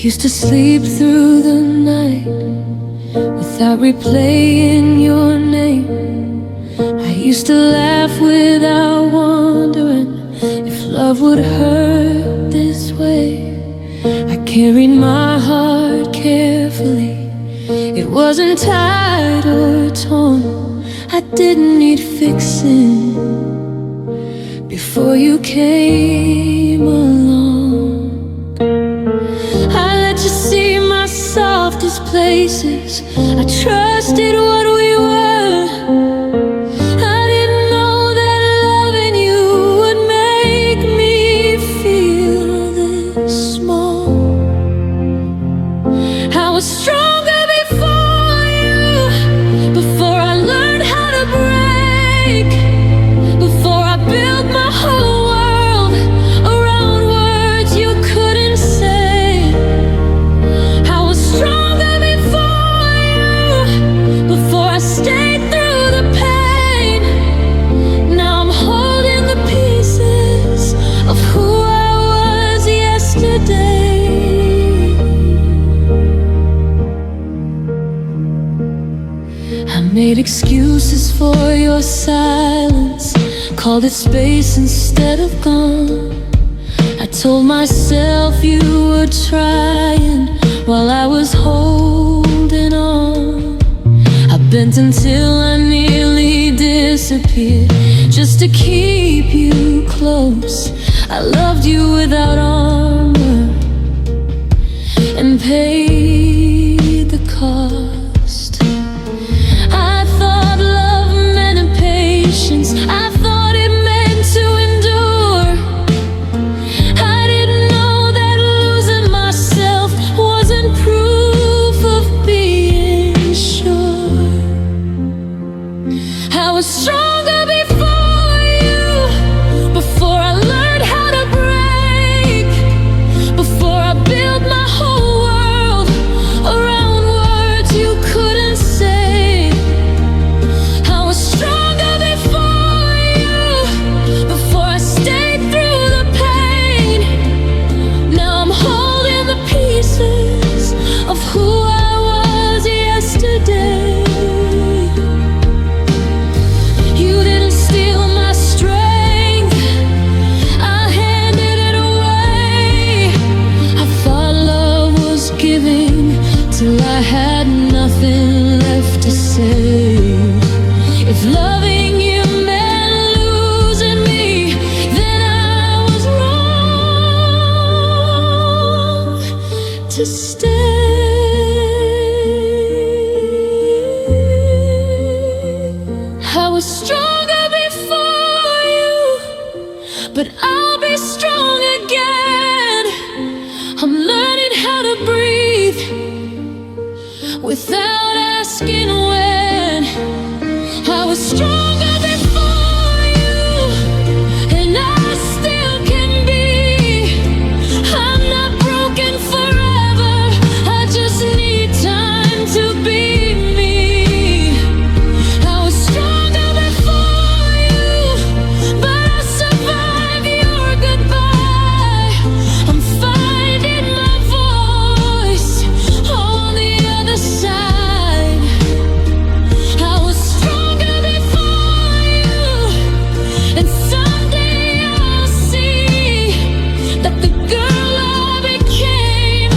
Used to sleep through the night without replaying your name. I used to laugh without wondering if love would hurt this way. I carried my heart carefully. It wasn't tied or torn. I didn't need fixing before you came along. I let you see my softest places. I trusted what we were. I didn't know that loving you would make me feel this small. I was stronger before you, before I learned how to break, before I built my whole world around words you couldn't say. I was stronger before you, before I stayed through the pain. Now I'm holding the pieces of who I was yesterday. I made excuses for your silence, called it space instead of gone. I told myself you were trying while I was holding on. I bent until I nearly disappeared just to keep you close. I loved you without armor and paid the cost. I thought love meant patience. I thought it meant to endure. I didn't know that losing myself wasn't proof of being sure. I was stronger before you, before I learned how to break, before I built my whole world around words you couldn't say. I was stronger before you, before I stayed through the pain. Now I'm holding the pieces of who I was yesterday. You didn't steal my strength, I handed it away. I thought love was giving till I had nothing left to say. If loving you meant losing me, then I was wrong to stay. I was stronger before you, but I'll be strong again. I'm learning how to breathe without asking when. I was stronger before you, and I still can be. I'm not broken forever, I just need time to be me. I was stronger before you, but I survived your goodbye. I'm finding my voice on the other side. I was stronger before you, and someday I'll see that the girl I became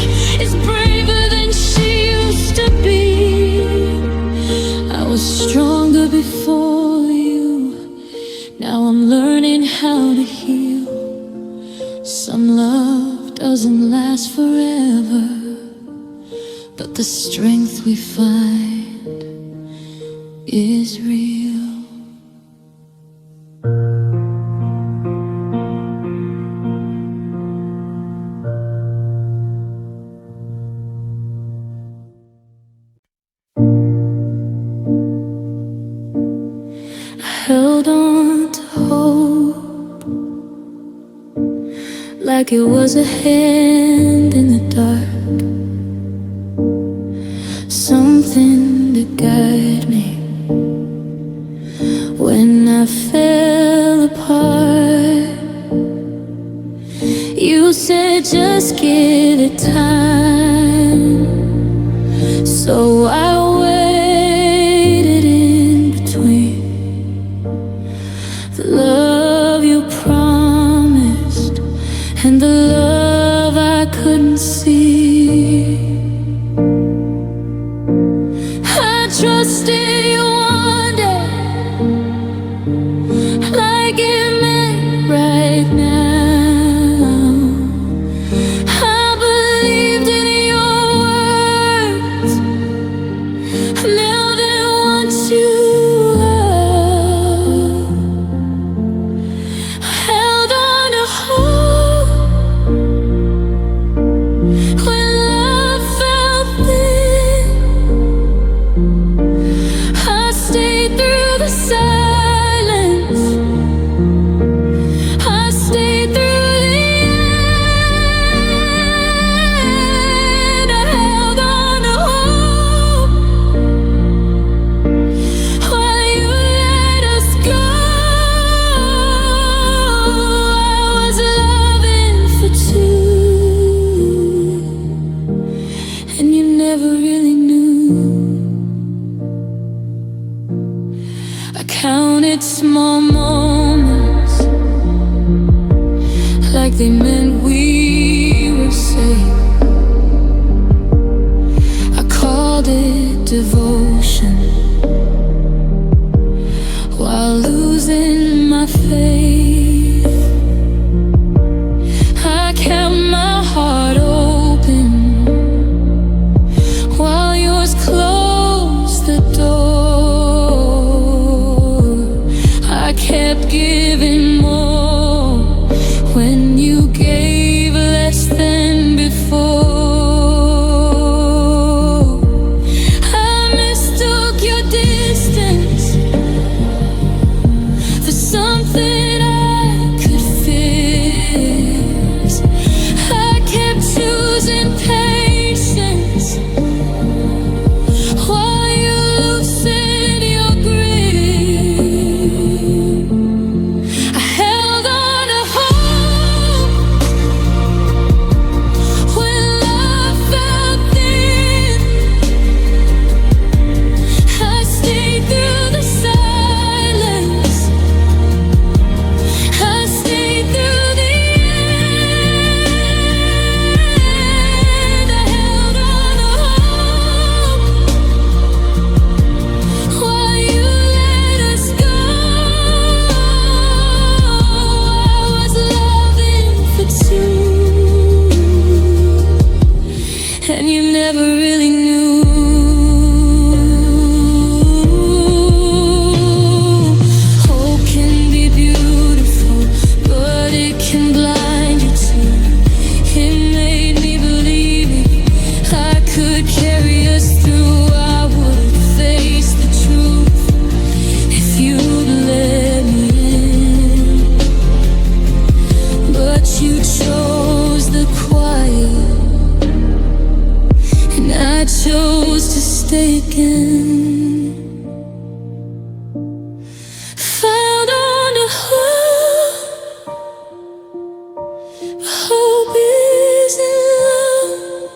is braver than she used to be. I was stronger before you, now I'm learning how to heal. Some love doesn't last forever, but the strength we find is real. I held on to hope like it was a hand in the dark, something to guide me when I fell apart. 'Cause. You said just give it time, and I still can be. I'm not broken forever, I just need time to be me. I was stronger before you, and I still can be. I'm not broken forever, I just need time to be me. I was stronger before you, but I survived your goodbye. I'm finding my voice on the other side. I was stronger before you, now I'm learning how to heal. Some love doesn't last forever, but the strength we find is real. I held on to hope like it was a hand in the dark, something to guide me when I fell apart. You said just give it time, So I waited in between the love you promised and the love I couldn't see. I trusted you one day like it meant right now. I believed in your words, knelt and want you love. Held on to hope when love felt thin. I stayed through the silence, I stayed through the end. I held on to hope while you let us go. I was loving for two, and you never really knew. I counted small moments like they meant we were safe. I called it devotion while losing my faith. I kept my heart open while yours closed the door. I kept giving more when you gave less than before. I mistook your distance for something I could fix. I kept choosing patience while you loosened your grip. I held on to hope when love felt thin. I stayed through the silence, I stayed through the end. I held on to hope while you let us go. I was loving for two, and you never really knew. Hope can be beautiful, but it can blind you too. It made me believe if I could carry us through, I would face the truth if you'd let me in. But you chose the quiet, and I chose to stay again. Found on to hope, but hope isn't love.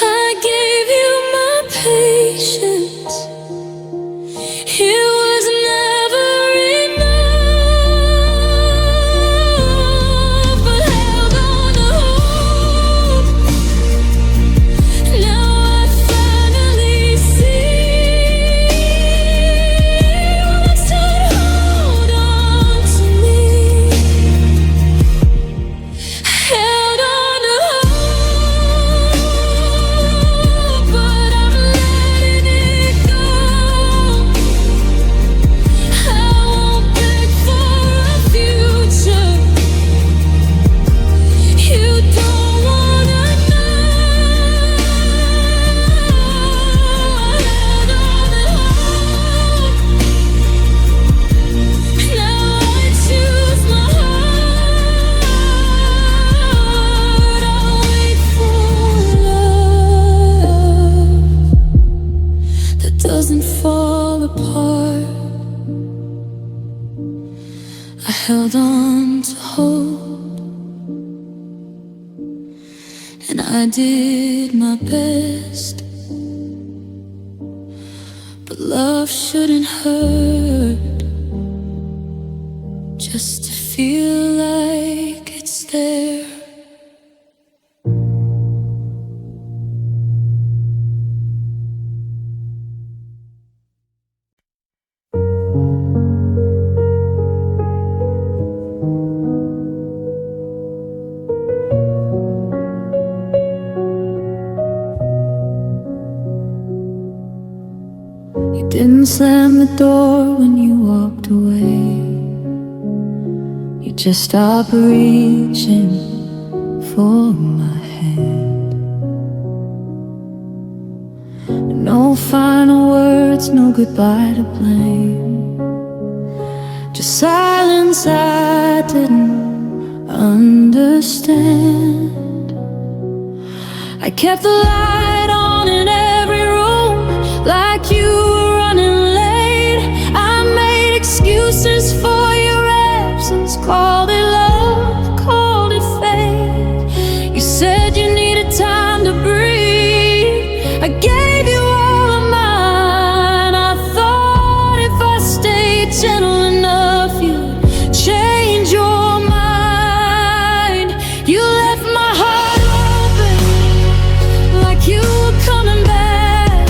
I gave you my patience, it was never enough. But held on to hope, now I finally see what's time to hold on to me. Held on to hope, but I'm letting it and I did my best. But love shouldn't hurt, just to feel like it's there. You didn't slam the door when you walked away. You just stopped reaching for my hand. No final words, no goodbye to blame, just silence I didn't understand. I kept the light on in every room, like you were running late. I made excuses for your absence, called it love, called it fate. You said you needed time to breathe. I gave you all of mine. I thought if I stayed gentle enough, you'd change your mind. You left my heart open, like you were coming back.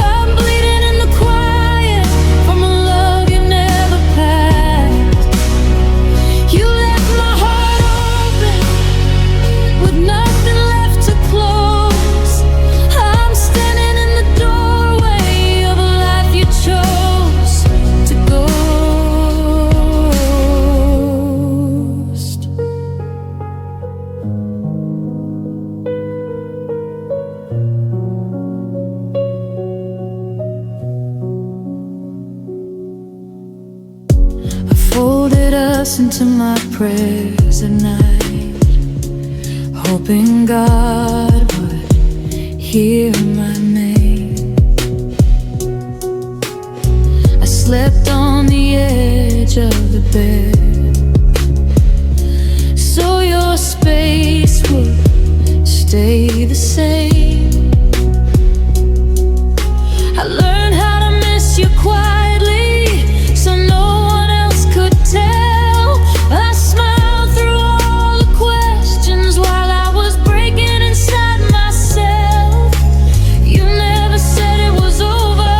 I'm bleeding in the quiet from a love you never packed. You left my heart open with nothing left to close. I'm standing in the doorway of a life you chose to ghost. I folded us into my prayers at night, hoping God would hear my name. I slept on the edge of the bed, so your space would stay the same. I learned how to miss you quietly, so no one else could tell. I smiled through all the questions while I was breaking inside myself. You never said it was over,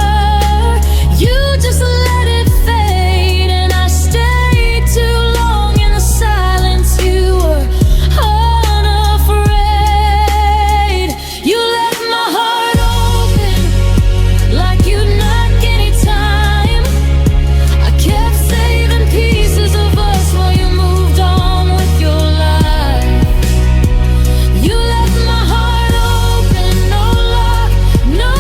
you just let it fade. And I stayed too long in the silence. You were unafraid. You left my heart open, like you'd knock any time. I kept saving pieces of us while you moved on with your life. You left my heart open, no lock, no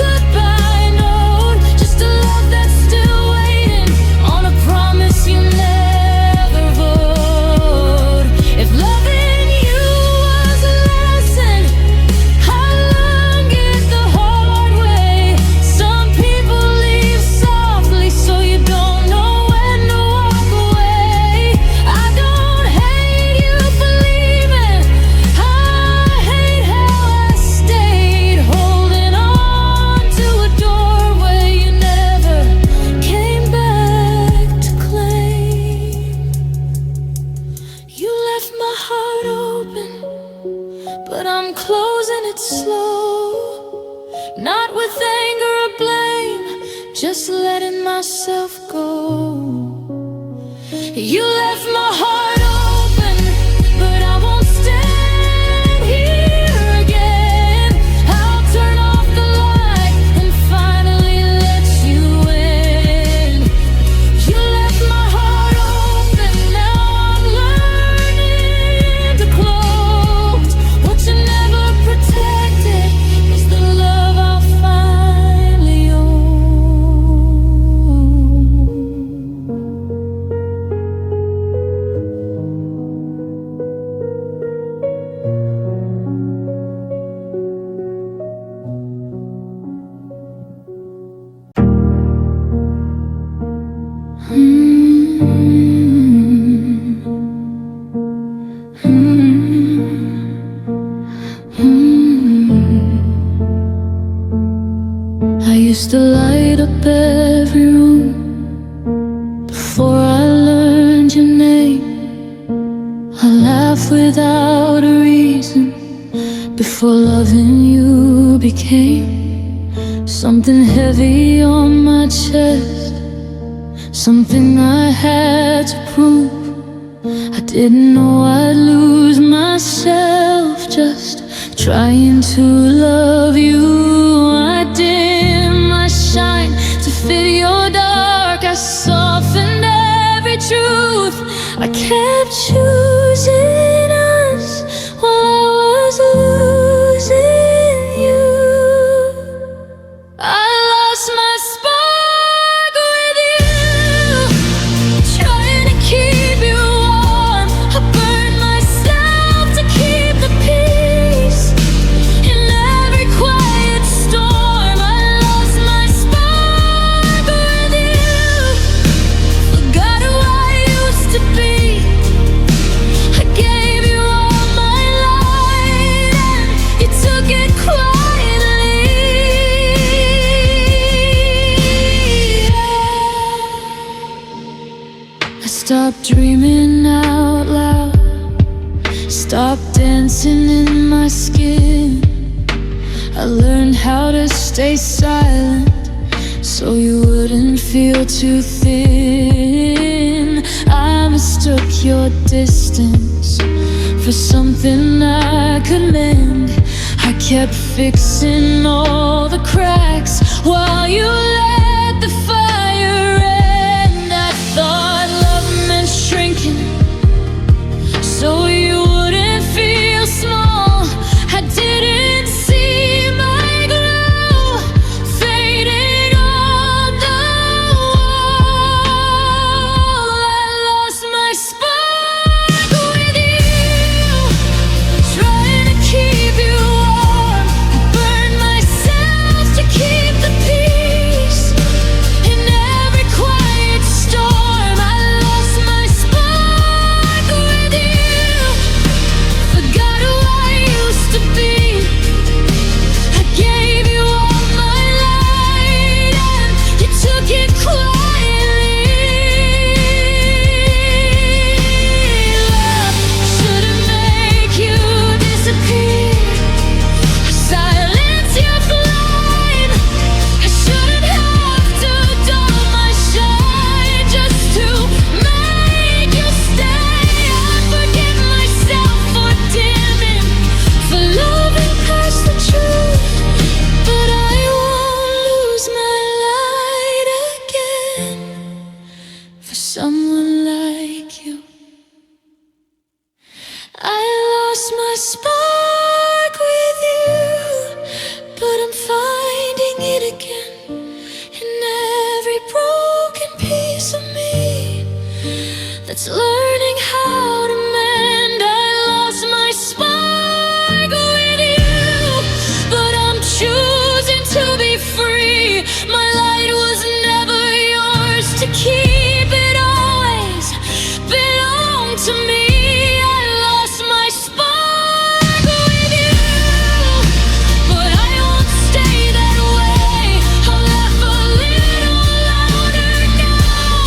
goodbye note, just a love that's still waiting on a promise you never vote. If loving you was a lesson, I learned it the hard way. Some people leave softly, so you don't know when to walk away. I don't hate you for leaving, I hate how I stayed, holding on to a doorway you never came back to claim. You left my heart open, but I'm closing it slow, not with anger or blame, just letting myself go. You left my heart open, but I won't stand here again. I'll turn off the light and finally let you in. You left my heart open, now I'm learning to close. What you never protected is the love I'll finally own. used to light up every room before I learned your name. I laughed without a reason before loving you became something heavy on my chest, something I had to prove. I didn't know I'd lose myself just trying to love you. I dim my shine to fit your dark. I softened every truth. I kept choosing us while I was losing you. I lost my spark with you, trying to keep you warm. I burned myself to keep the peace in every quiet storm. I lost my spark with you, forgot who I used to be. I gave you all my light and you took it quietly. I stopped dreaming out loud, stopped dancing in my skin. I learned how to stay silent so you wouldn't feel too thin. I mistook your distance for something I could mend. I kept fixing all the cracks while you let the fire end. I thought love meant shrinking so you wouldn't feel small. I didn't see my glow fading on the wall. I lost my spark with you, trying to keep you warm. I burned myself to keep the peace in every quiet storm. I lost my spark with you, forgot who I used to be. I gave you all my light and you took it quietly. Love shouldn't make you disappear, silence your flame. I shouldn't have to dull my shine just to make you stay. I forgive myself for dimming, for loving past the truth, but I won't lose my light again for someone like you. I lost my spark with you, but I'm finding it again in every broken piece of me that's learning how to mend. I lost my spark with you, but I'm choosing to be free. My light was never yours to keep, it always belonged to me. I lost my spark with you, but I won't stay that way. I'll laugh a little louder now,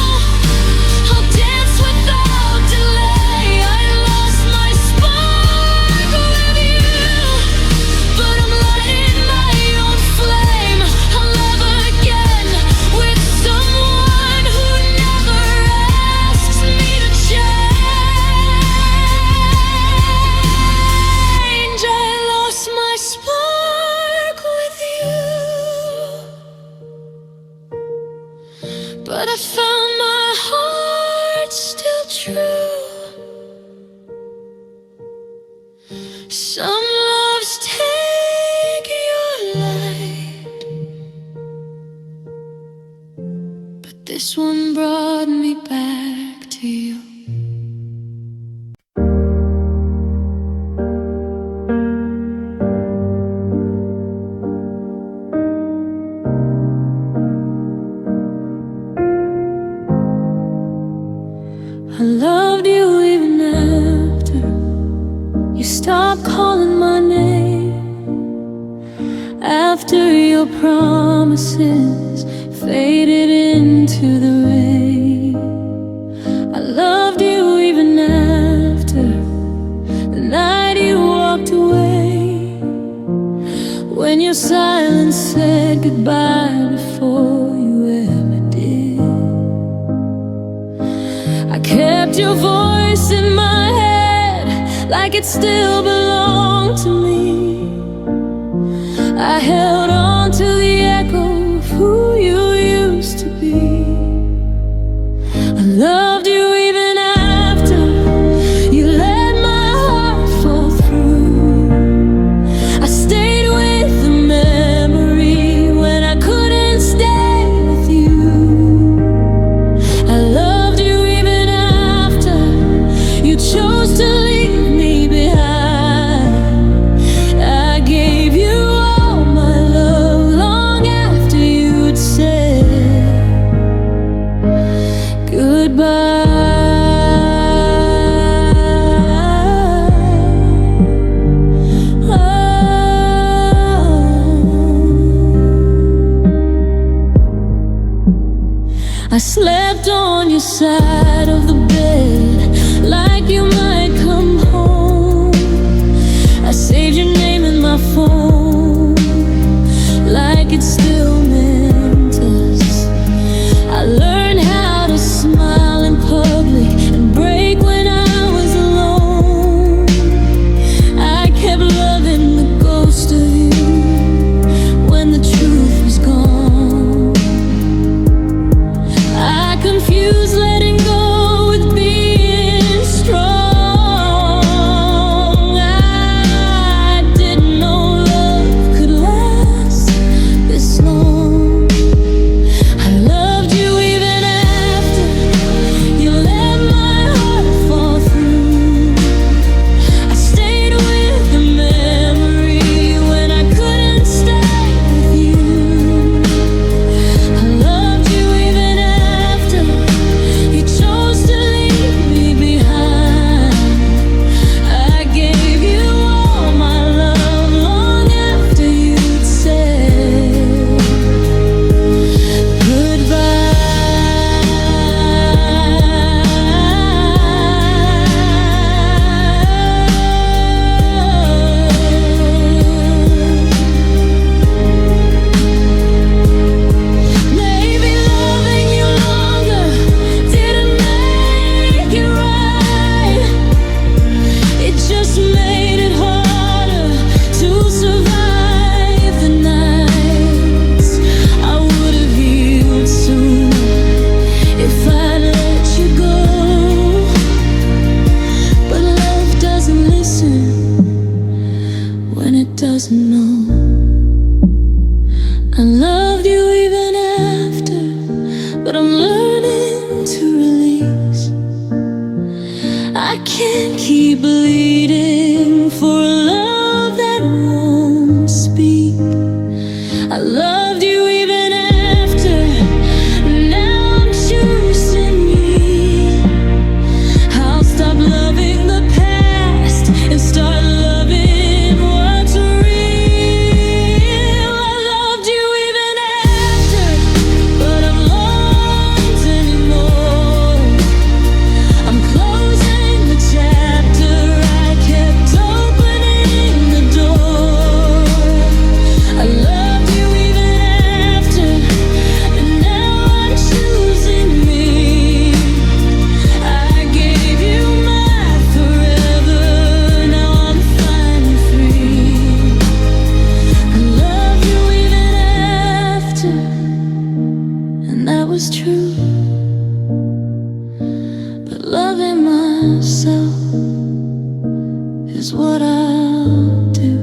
I'll dance without delay. I lost my spark with you, but I'm lighting my own flame. I'll love again with someone who never asks me to change. I lost my spark with you, but I found my heart still true. Some loves take your light, but this one brought me back to you. I loved you even after you stopped calling my name. after your promises faded into the rain. I loved you even after the night you walked away, when your silence said goodbye before you ever did. I kept your voice in my head like it still belonged to me. I held on to the echo of who you used to be. I loved you even after you let my heart fall through. I stayed with the memory when I couldn't stay with you. I loved you even after you chose to leave me behind. I gave you all my love long after you'd said goodbye. I slept on your side of the bed like you might come home. I saved your name in my phone like it still meant us. I learned how to smile in public and break when I was alone. I kept loving the ghost of you when the truth was gone. I confused letting go with being strong. I didn't know love could last this long. I loved you even after you let my heart fall through. I stayed with the memory when I couldn't stay with you. I loved you even after you chose to leave me behind. I gave you all my love long after you'd said goodbye. Maybe loving you longer didn't make it right. It just made it harder to survive the nights. I would have healed sooner if I'd let you go. But love doesn't listen when it doesn't know. I loved you even after, but I'm learning to release. I can't keep bleeding for a love that won't speak. I loved you even after, now I'm choosing me. I'll stop loving the past and start loving what's real. I loved you even after, but I'm not anymore. I'm closing the chapter I kept opening the door. I loved you even after, and now I'm choosing me. I gave you my forever, now I'm finally free. I loved you even after, and that was true. But loving myself is what I'll do.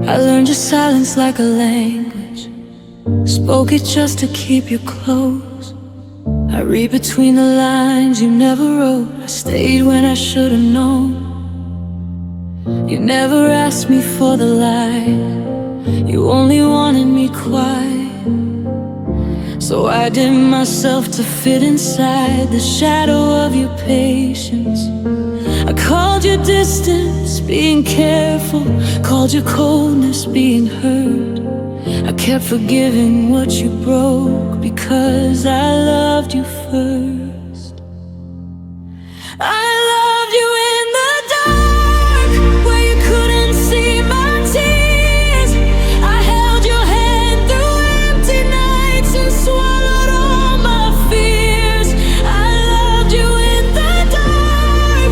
I learned your silence like a language, spoke it just to keep you close. I read between the lines you never wrote. I stayed when I should've known. You never asked me for the light, you only wanted me quiet. So I did myself to fit inside the shadow of your patience. I called your distance being careful, called your coldness being hurt. I kept forgiving what you broke because I loved you first. I loved you in the dark, where you couldn't see my tears. I held your hand through empty nights and swallowed all my fears. I loved you in the dark,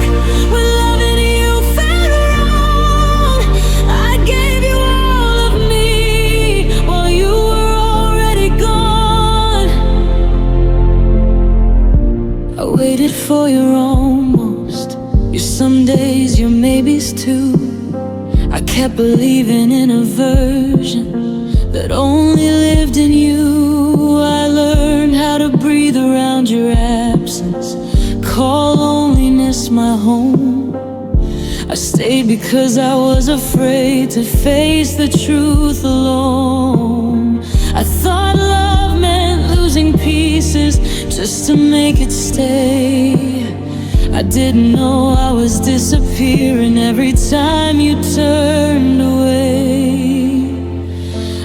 when loving you felt wrong. I gave you all of me while you were already gone. I waited for your almost, your some days, your maybes too. I kept believing in a version that only lived in you. I learned how to breathe around your absence, call loneliness my home. I stayed because I was afraid to face the truth alone. I thought love meant losing pieces just to make it stay. I didn't know I was disappearing every time you turned away.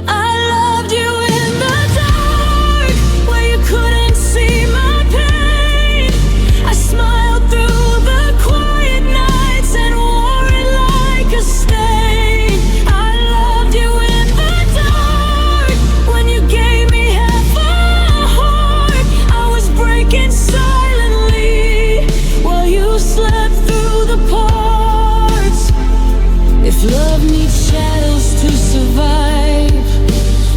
I loved you in the dark, where you couldn't see my pain. I smiled through the quiet nights and wore it like a stain. I loved you in the dark, when you gave me half a heart. I was breaking silently while you slept through the parts. If love needs shadows to survive,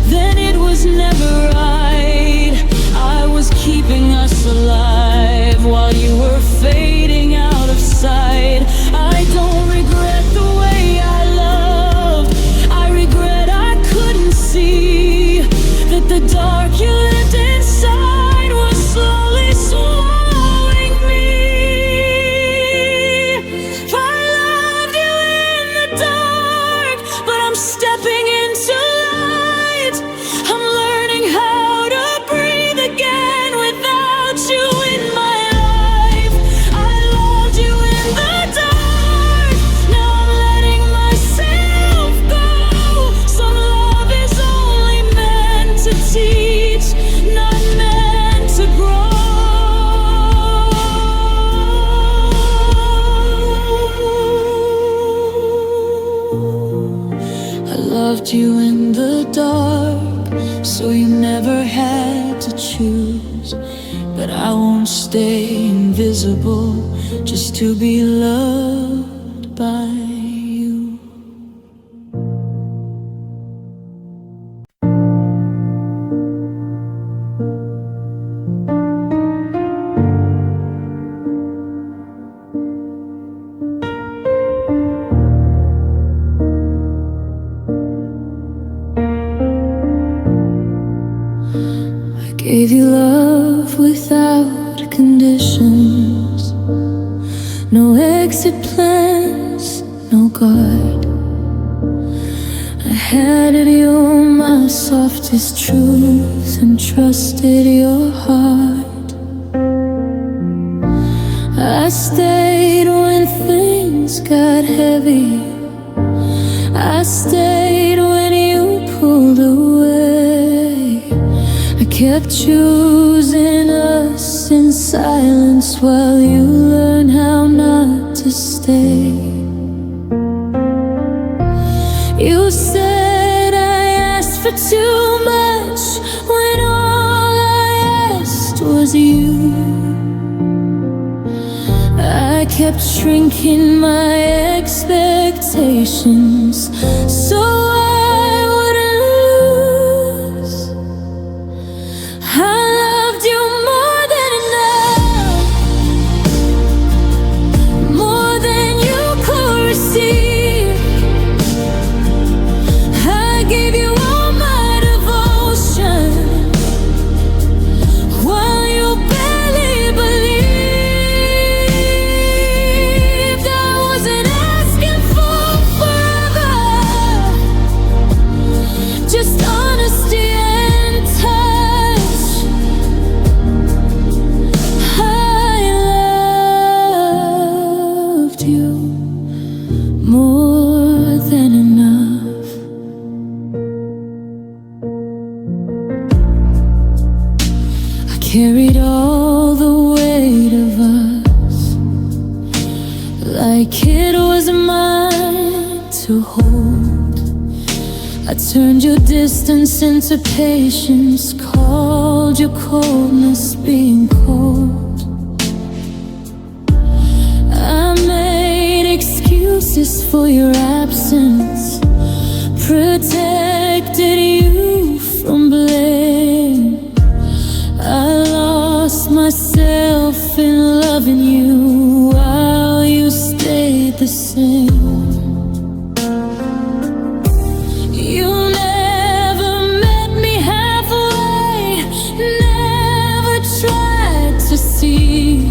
then it was never right. I was keeping us alive while you were fading out of sight. I don't regret the way I loved, I regret I couldn't see that the dark you lived inside was slowly swallowing me. I loved you in the dark, but I'm stepping into light. I'm learning how to breathe again without you in my life. I loved you in the dark, now I'm letting myself go. Some love is only meant to teach, not meant to grow. I loved you in the dark, so you never had to choose. But I won't stay invisible just to be loved by you. Gave you love without conditions, no exit plans, no guard. I handed you my softest truth and trusted your heart. I stayed when things got heavy, I stayed when you pulled away. I kept choosing us in silence while you learn how not to stay. You said I asked for too much when all I asked was you. I kept shrinking my expectations so I wouldn't lose. I loved you more than enough, more than you could receive. I gave you all my devotion while you begged carried all the weight of us, like it was mine to hold. I turned your distance into patience, called your coldness being cold. I made excuses for your absence, protected you from blame. I lost myself in loving you while you stayed the same. You never met me halfway, never tried to see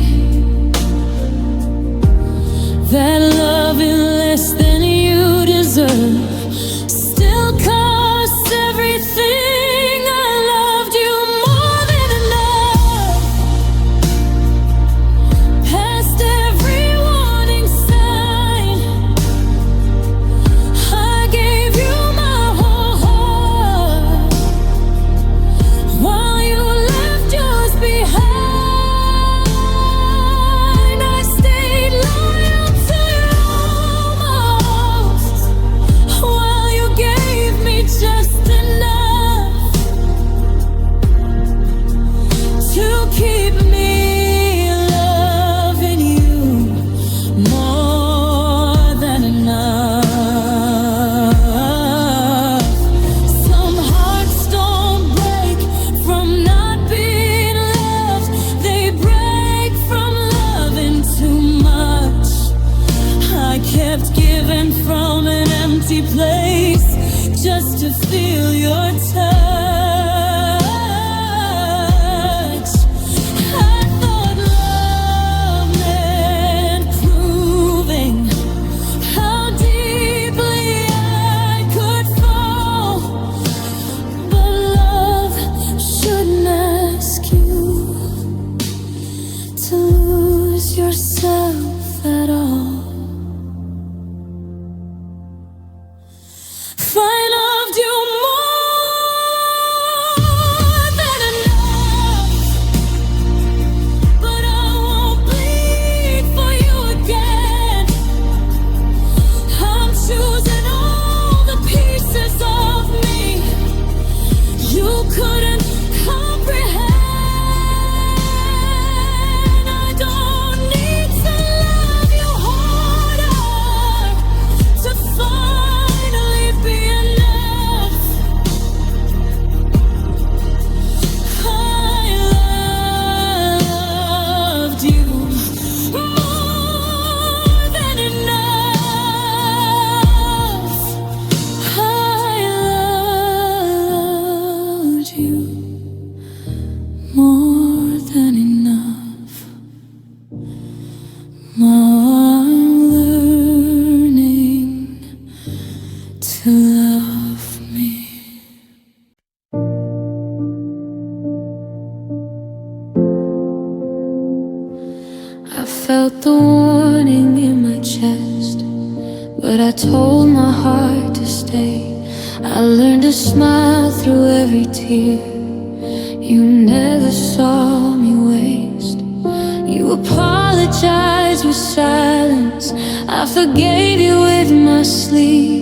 that loving less than you deserve still costs everything. I loved you more than enough, past every warning sign. I gave you my whole heart while you left yours behind. I stayed loyal to you almost, while you gave me just enough to keep me loving you more than enough. Some hearts don't break from not being loved, they break from loving too much. I kept giving from an empty place just to feel your touch. I thought love meant proving how deeply I could fall, but love shouldn't ask you to lose yourself at all. I loved you more than enough, but I won't bleed for you again. I'm choosing all the pieces of me you couldn't comprehend. I don't need to love you harder to finally be enough. I loved you more than enough. I loved you more than enough. Now I'm learning to love me. I felt the warning in my chest, but I told my heart to stay. I learned to smile through every tear you never saw me waste. You apologized with silence, I forgave you with my sleep.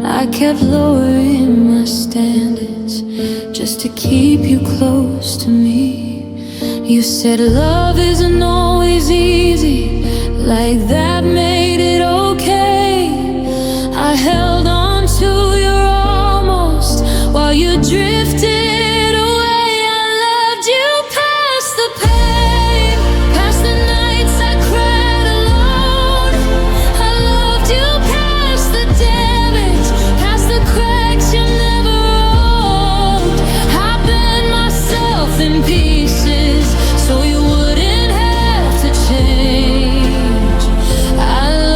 I kept lowering my standards just to keep you close to me. You said love isn't always easy, like that made it okay. I held on to your almost while you drifted away. I loved you past the pain, past the nights I cried alone. I loved you past the damage, past the cracks you never wrote. I bent myself in pieces so you wouldn't have to change. I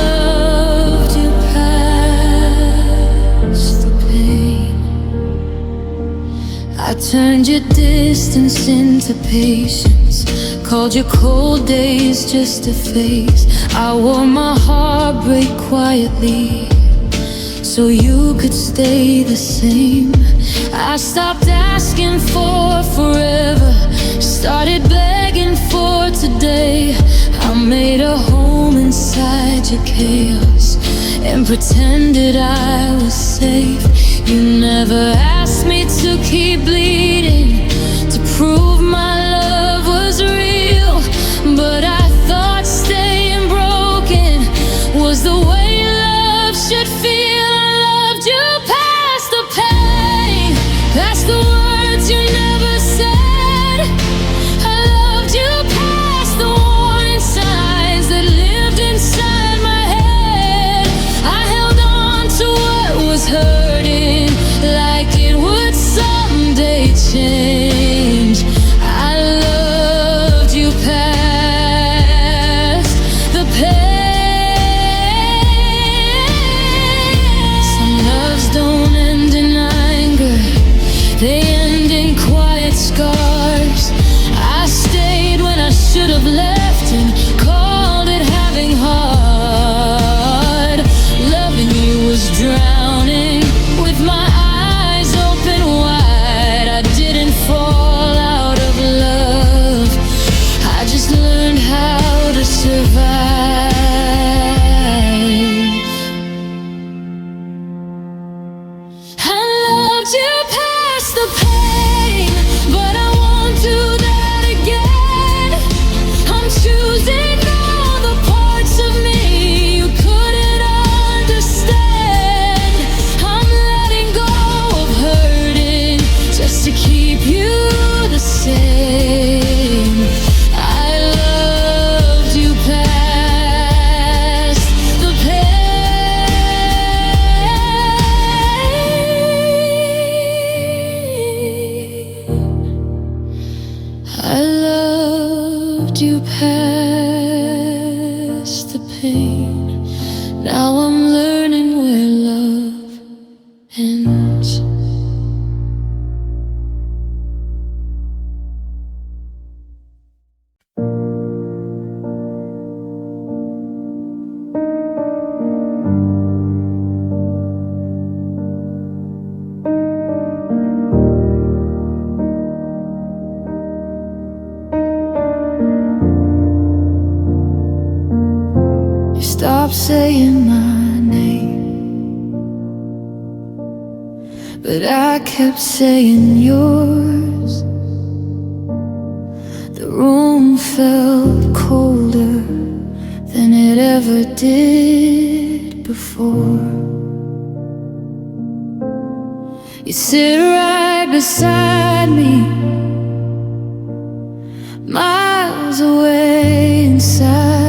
loved you past the pain. I turned your distance into patience, called your cold days just a phase. I wore my heartbreak quietly so you could stay the same. I stopped asking for forever, started into chaos and pretended I was safe. You never asked me to keep bleeding, to prove my love was real. But I thought staying broken was the way love should feel. I loved you past the pain, past the words you never said. I loved you past the warning signs that lived inside my head. I held on to what was hurting like it would someday change. I loved you past the pain. Some loves don't end in anger, they end in quiet scars. I stayed when I should have left and called it having hard. Loving you was drowning with my eyes open wide. I didn't fall out of love, I just learned how to survive. I loved you past the pain, but I won't do that again. I'm choosing all the parts of me you couldn't understand. I'm letting go of hurting just to keep you the same. I loved you past the pain. I loved you past the pain. Now I'm learning where love ends. You stopped saying my name, but I kept saying yours. The room felt colder than it ever did before. You sit right beside me, miles away inside.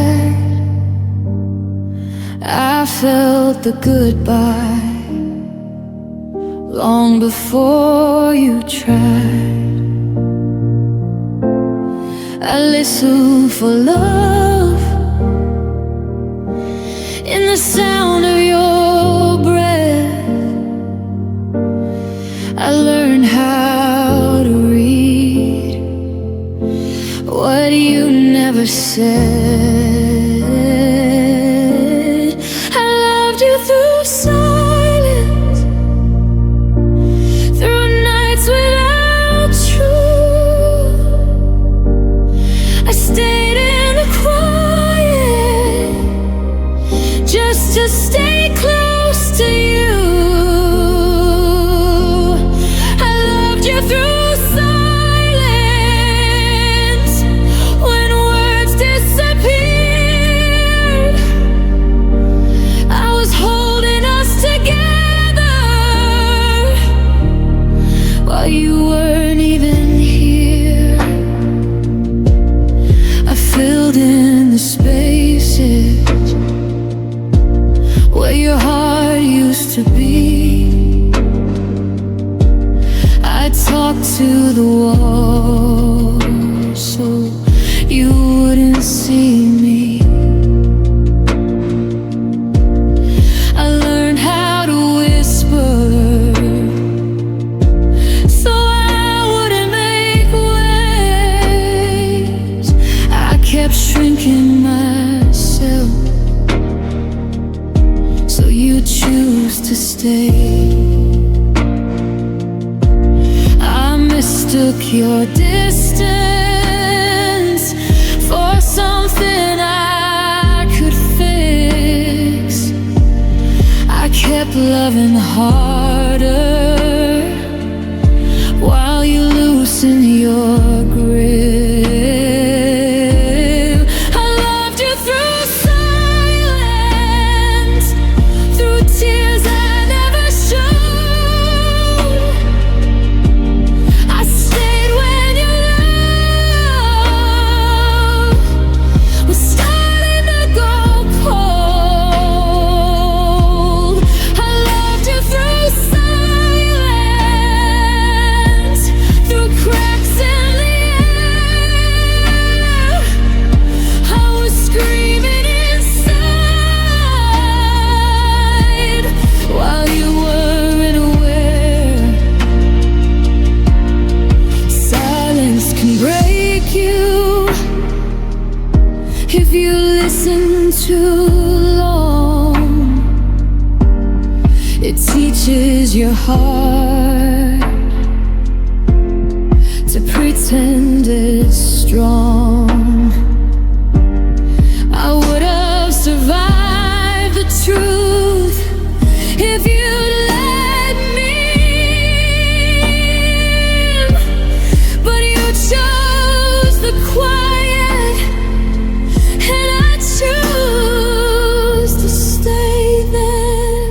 I felt the goodbye long before you tried. I listen for love in the sound of your breath. I learned how to read what you never said. I loved you through silence, through nights without you. I stayed in the quiet just to stay close to you. I loved you through silence when words disappeared. I was holding us together while you weren't even here. I filled in the spaces where your heart used to be. I talked to the wall so you wouldn't see me. I learned how to whisper so I wouldn't make waves. I kept shrinking myself so you choose to stay. I mistook your distance for something I could fix. too long. It teaches your heart to pretend it's strong. I would have survived the truth if you'd let me in. But you chose the quiet, and I choose to stay there.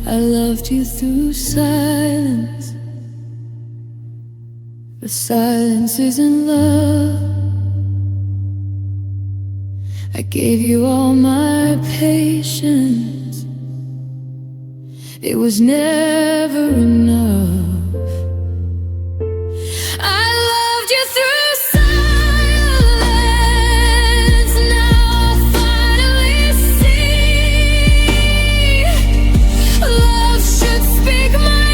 I loved you through silence, but silence isn't love. I gave you all my patience. It was never enough. I loved you through silence. Now I finally see love should speak my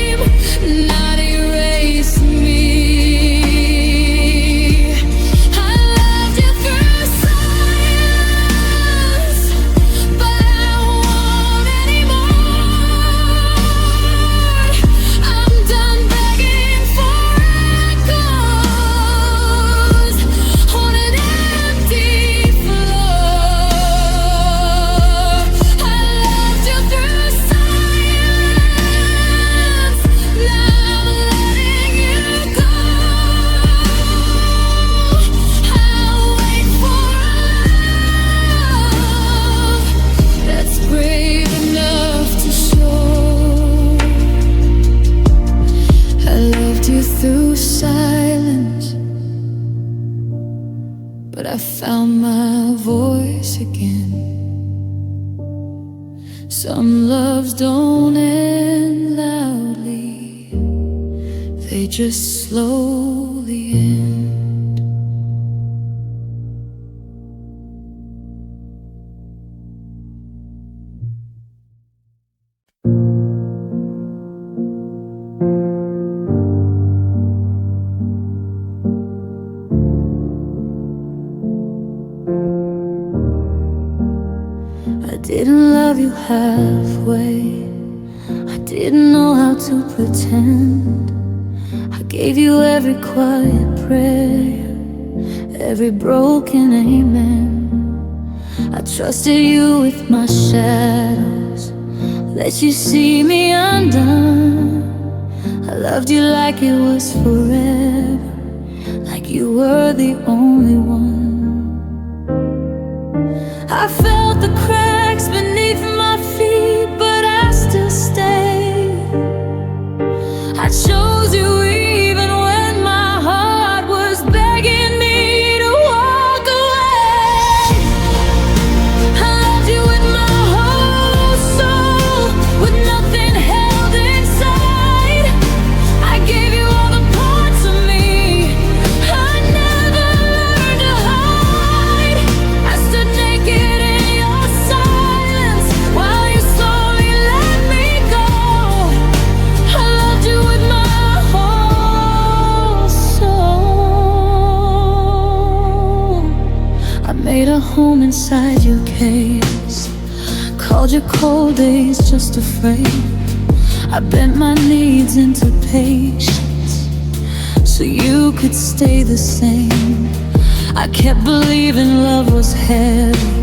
name, not erase me. Through silence, but I found my voice again. Some loves don't end loudly, they just slowly end. I didn't love you halfway. I didn't know how to pretend. I gave you every quiet prayer, every broken amen. I trusted you with my shadows, let you see me undone. I loved you like it was forever, like you were the only one. I felt the cracks beneath my feet, but I still stayed. I chose you even when my heart was begging me to walk away. I loved you with my whole soul, with nothing held inside. I gave you all the parts of me I never learned to hide. I stood naked in your silence while you slowly let me go. I loved you with my whole soul. I made a home inside your chaos, called your cold days just afraid. I bent my needs into patience so you could stay the same. I kept believing love was heavy,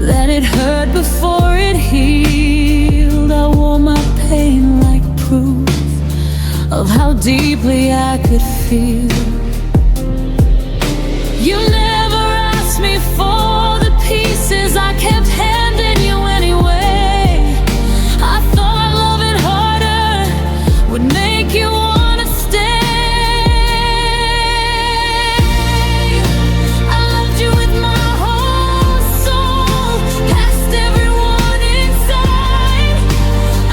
that it hurt before it healed. I wore my pain like proof of how deeply I could feel. You never asked me for the pieces I kept handing you anyway. I thought loving harder would make you wanna stay. I loved you with my whole soul, past everyone inside.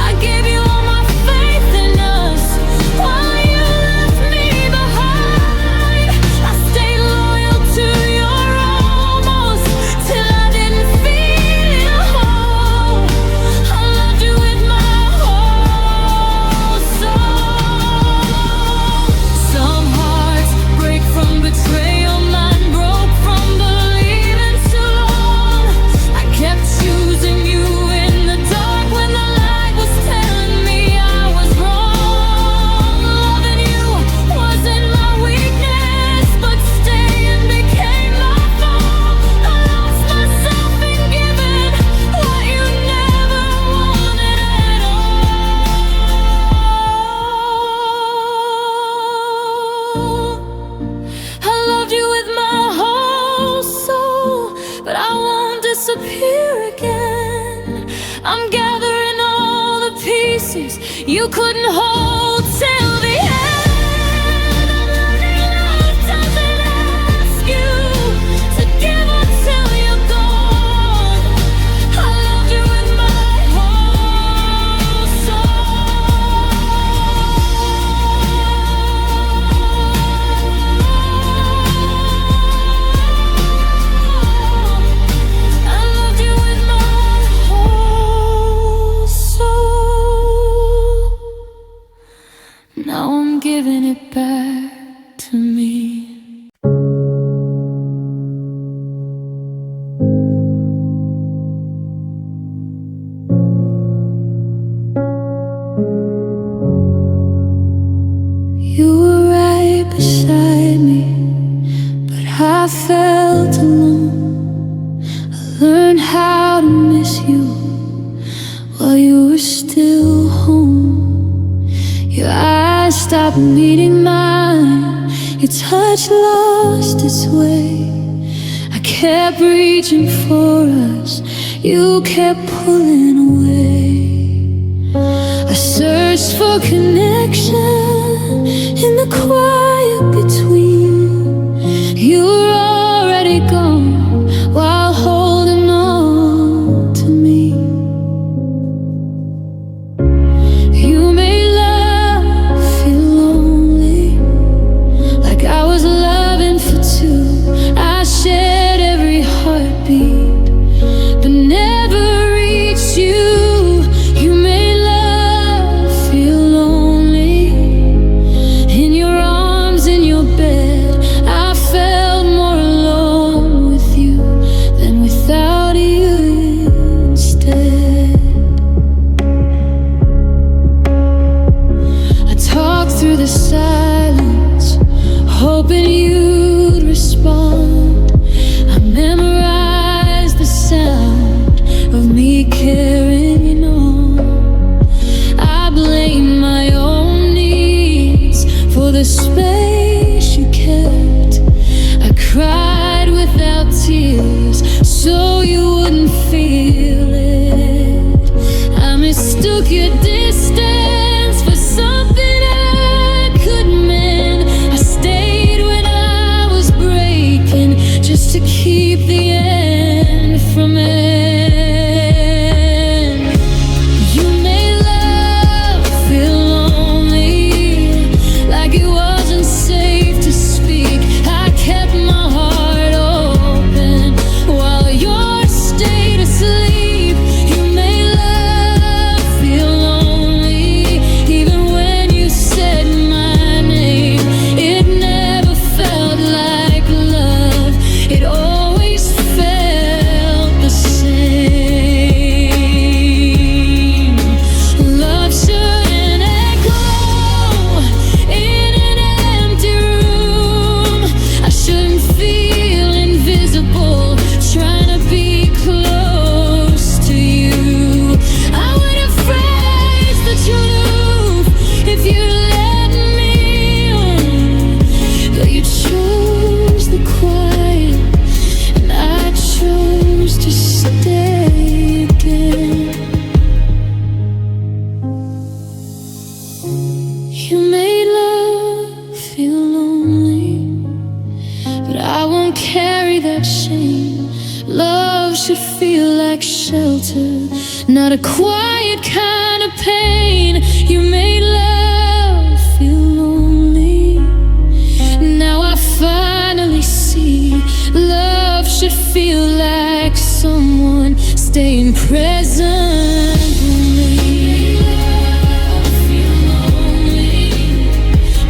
I gave you all my faith in us while you left me behind. I stayed loyal to here again. I'm gathering all the pieces you couldn't hold till the end. I'm learning love doesn't ask you to give until you're gone. I loved you with my whole soul. I loved you with my whole soul. Now I'm giving it back to me. You were right beside me, but I felt alone. I learned how to miss you while you were still home. Your eyes stopped meeting mine, your touch lost its way. I kept reaching for us, you kept pulling away. I searched for connection in the quiet between. You were already gone while holding on to me. You made love feel lonely, like I was loving for two. I shared every heartbeat, but never reached you. You made love feel lonely in your arms, in your bed. I felt more alone with you than without you instead. I talked through the silence, hoping you'd respond. I memorized the sound of me carrying on. I blame my own needs for the space you kept. I cried without tears so you wouldn't feel it. I mistook your distance for something I could mend. I stayed when I was breaking just to keep the end from end. You made love feel lonely, like it wasn't safe to speak. I kept my heart open while yours stayed asleep. You made love feel lonely, even when you said my name. It never felt like love, it always felt the same. Love shouldn't echo in an empty room. I shouldn't feel invisible trying to be close to you. I would have phrased the truth if you let me on, but you chose the quiet and I chose to stay again. You made love feel lonely, but I won't carry that shame. Love should feel like shelter, not a quiet kind of pain. You made love feel lonely, now I finally see. Love should feel like someone staying present with me.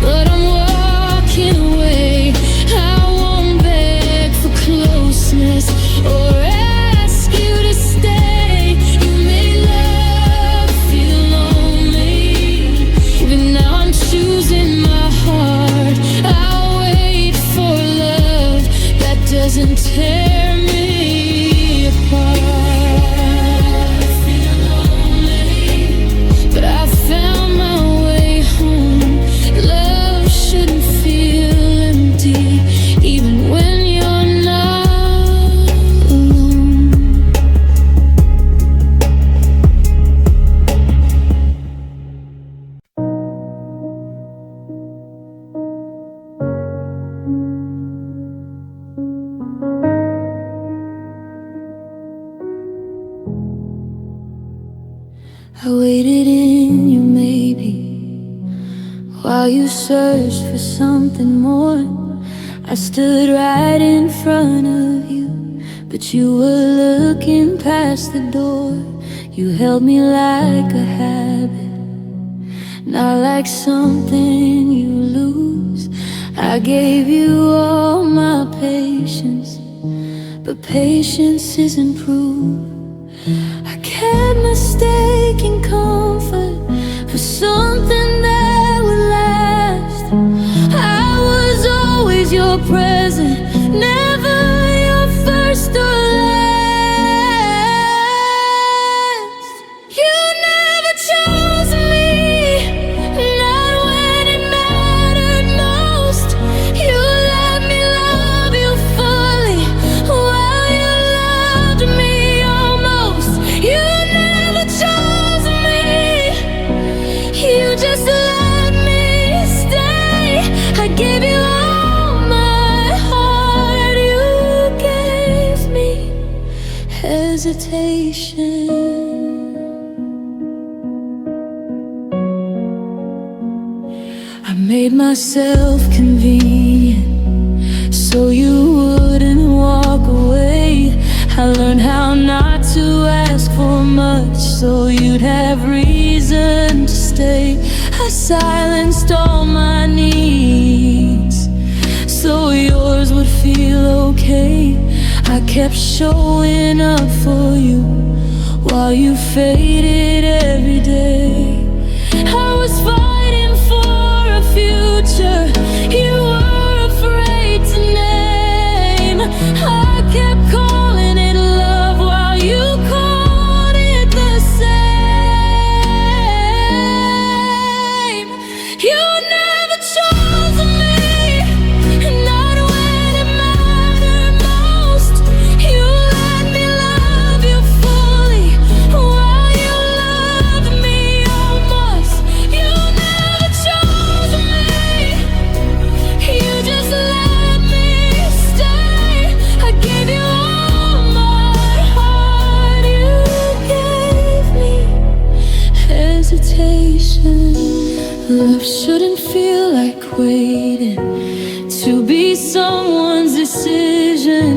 But I'm walking away. I won't beg for closeness or ask you to stay. You made love feel lonely, even now I'm choosing my heart. I'll wait for love that doesn't tear me apart. while you searched for something more. I stood right in front of you, but you were looking past the door. You held me like a habit, not like something you lose. I gave you all my patience, but patience isn't proof. I kept mistaking comfort for something that would last. I was always your present, never your first or last. You never chose me, not when it mattered most. You let me love you fully while you loved me almost. You never chose me, you just let me stay. I gave you all my heart, you gave me hesitation. I made myself convenient so you wouldn't walk away. I learned how not to ask for much so you'd have reason to stay. I silenced all my needs so yours would feel okay. I kept showing up for you while you faded every day. I was fighting for a future you were afraid to name. I kept calling it love while you called it the same. You never chose me, not when it mattered most. You let me love you fully while you loved me almost. You never chose me, you just let me stay. I gave you all my heart, you gave me hesitation. Love shouldn't feel like waiting to be someone's decision.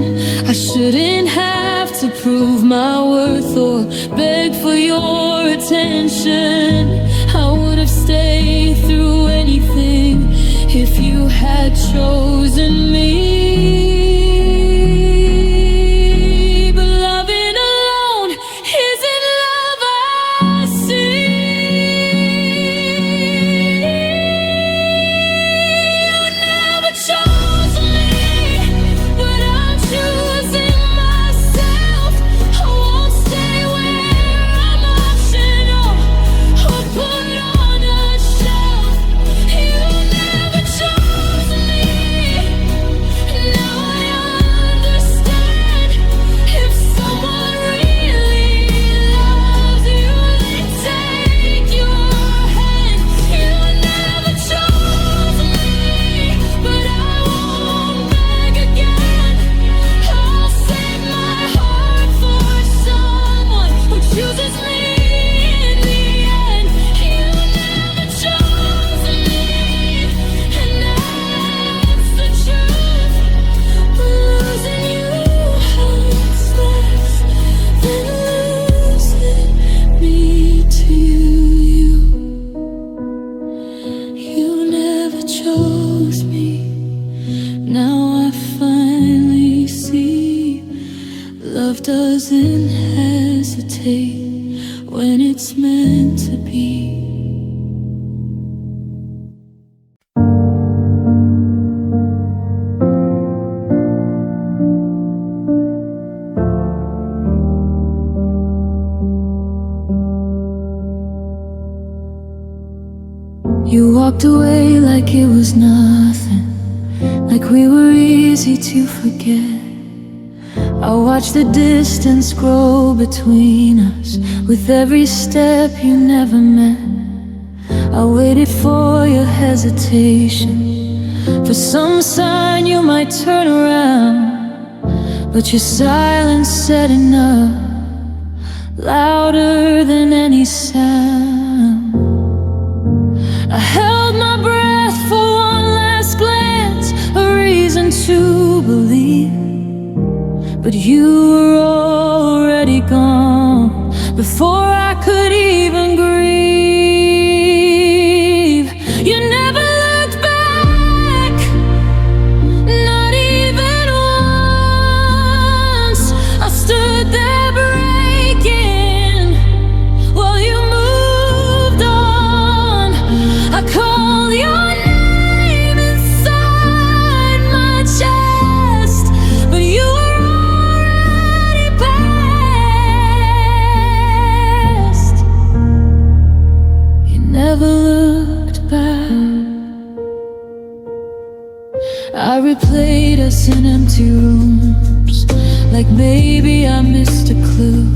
I shouldn't have to prove my worth or beg for your attention. I would have stayed through anything if you had chosen me. But loving alone isn't love, I see. You never chose me, but I'm choosing myself. I won't stay where I'm optional or put on a shelf. You never chose me, now I understand. If someone really loves you, they take your hand. You never chose me, but I won't beg again. I'll save my heart for someone who chooses me in the end. You never chose me, and that's the truth. Losing you hurts less than losing me to you. You never chose me, now I finally see. Love doesn't hesitate when it's meant to be. You walked away like it was nothing, like we were easy to forget. I watched the distance grow between us with every step you never met. I waited for your hesitation, for some sign you might turn around. But your silence said enough, louder than any sound. I held my breath to believe, but you were already gone before I could even grieve. You never looked back, not even once. I stood there breaking while you moved on. I called your name inside my chest, but you were already past. You never looked back. I replayed us in empty rooms, like maybe I missed a clue.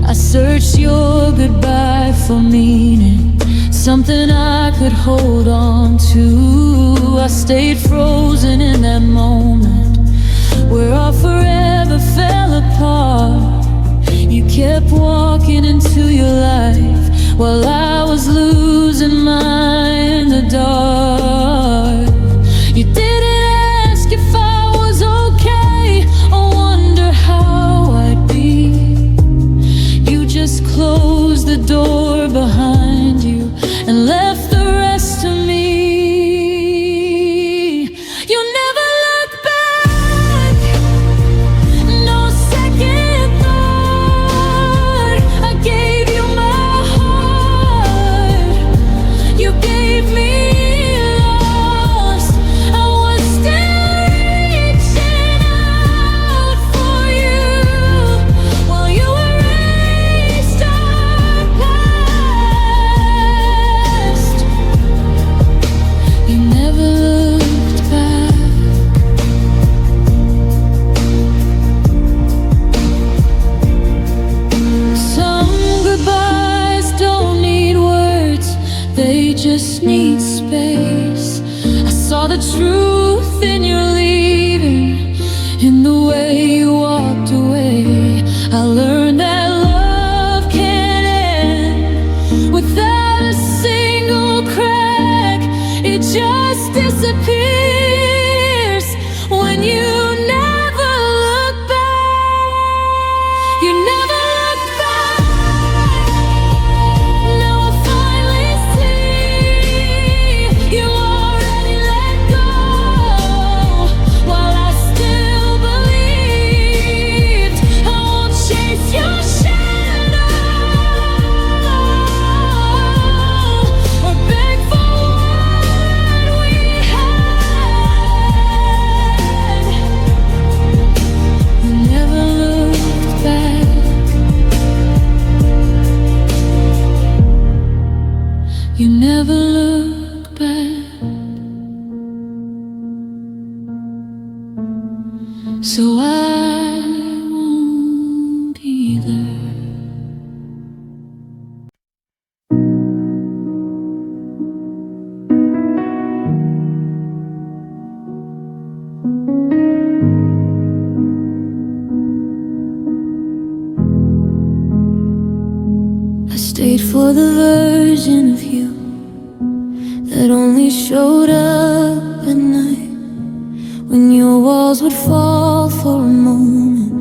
I searched your goodbye for meaning, something I could hold on to. I stayed frozen in that moment where our forever fell apart. You kept walking into your life while I was losing mine in the dark. You didn't ask if I was okay or wonder how I'd be. You just closed the door behind you and left the rest to me. You never look back, no second thought. I gave you my heart, you gave me lost. I was still reaching out for you while you erased our past. You never looked back. Some goodbyes don't need words, they just need space. I saw the truth in your leaving, in the way you walked away. I learned that love can't end without a single crack. It just disappears when you never look back. You never look back. Now I finally see you already let go, while I still believed. I won't chase your shadow or beg for what we had. You never looked back. You never looked back. So I won't either. I stayed for the version of you that only showed up at night, when your walls would fall for a moment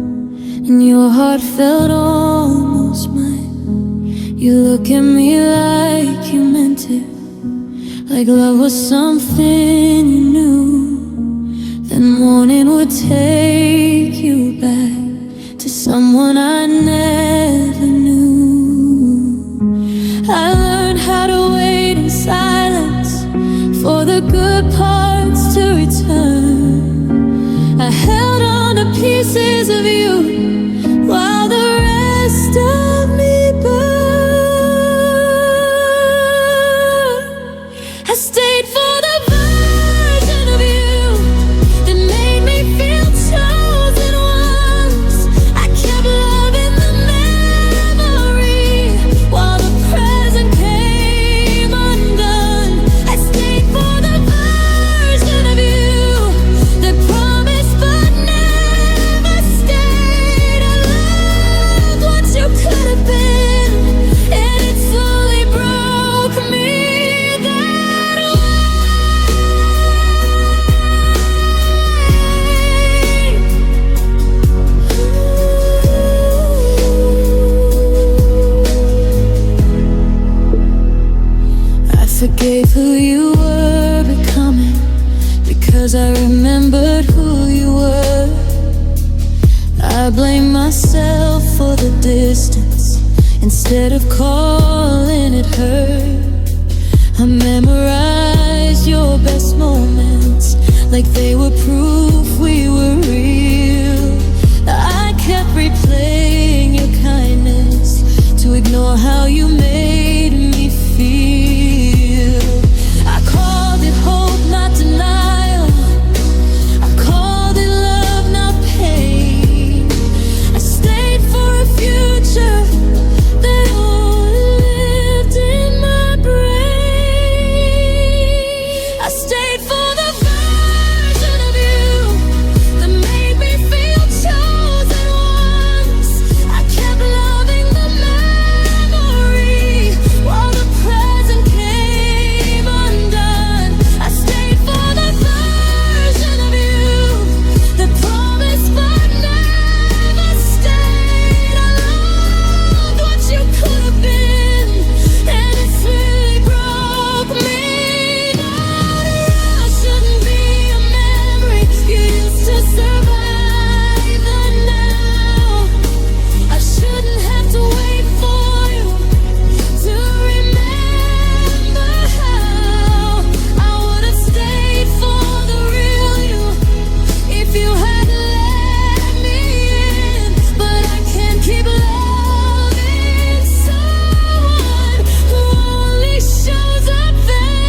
and your heart felt almost mine. You look at me like you meant it, like love was something you knew. Then morning would take you back to someone I never knew. I learned how to wait in silence for the good parts to return. I held on to pieces of you while the rest of me burned. I stayed for the version of you that made me feel chosen once. I kept loving the memory while the present came undone. I stayed for the version of you that promised but never distance instead of calling it hurt. I memorized your best moments like they were proof we were real. I kept replaying your kindness to ignore how you made me feel. I called it hope, not denial. I called it love, not pain. I stayed for a future that only lived in my brain. I stayed for the version of you that made me feel chosen once. I kept loving the memory while the present came undone. I stayed for the version of you that promised but never stayed. I loved what you could have been, and it really broke me. Now I shouldn't be a memory you used to survive the now. I shouldn't have to wait for you to remember how I would have stayed for the real you if you had let me in. But I can't keep loving someone who only shows up then.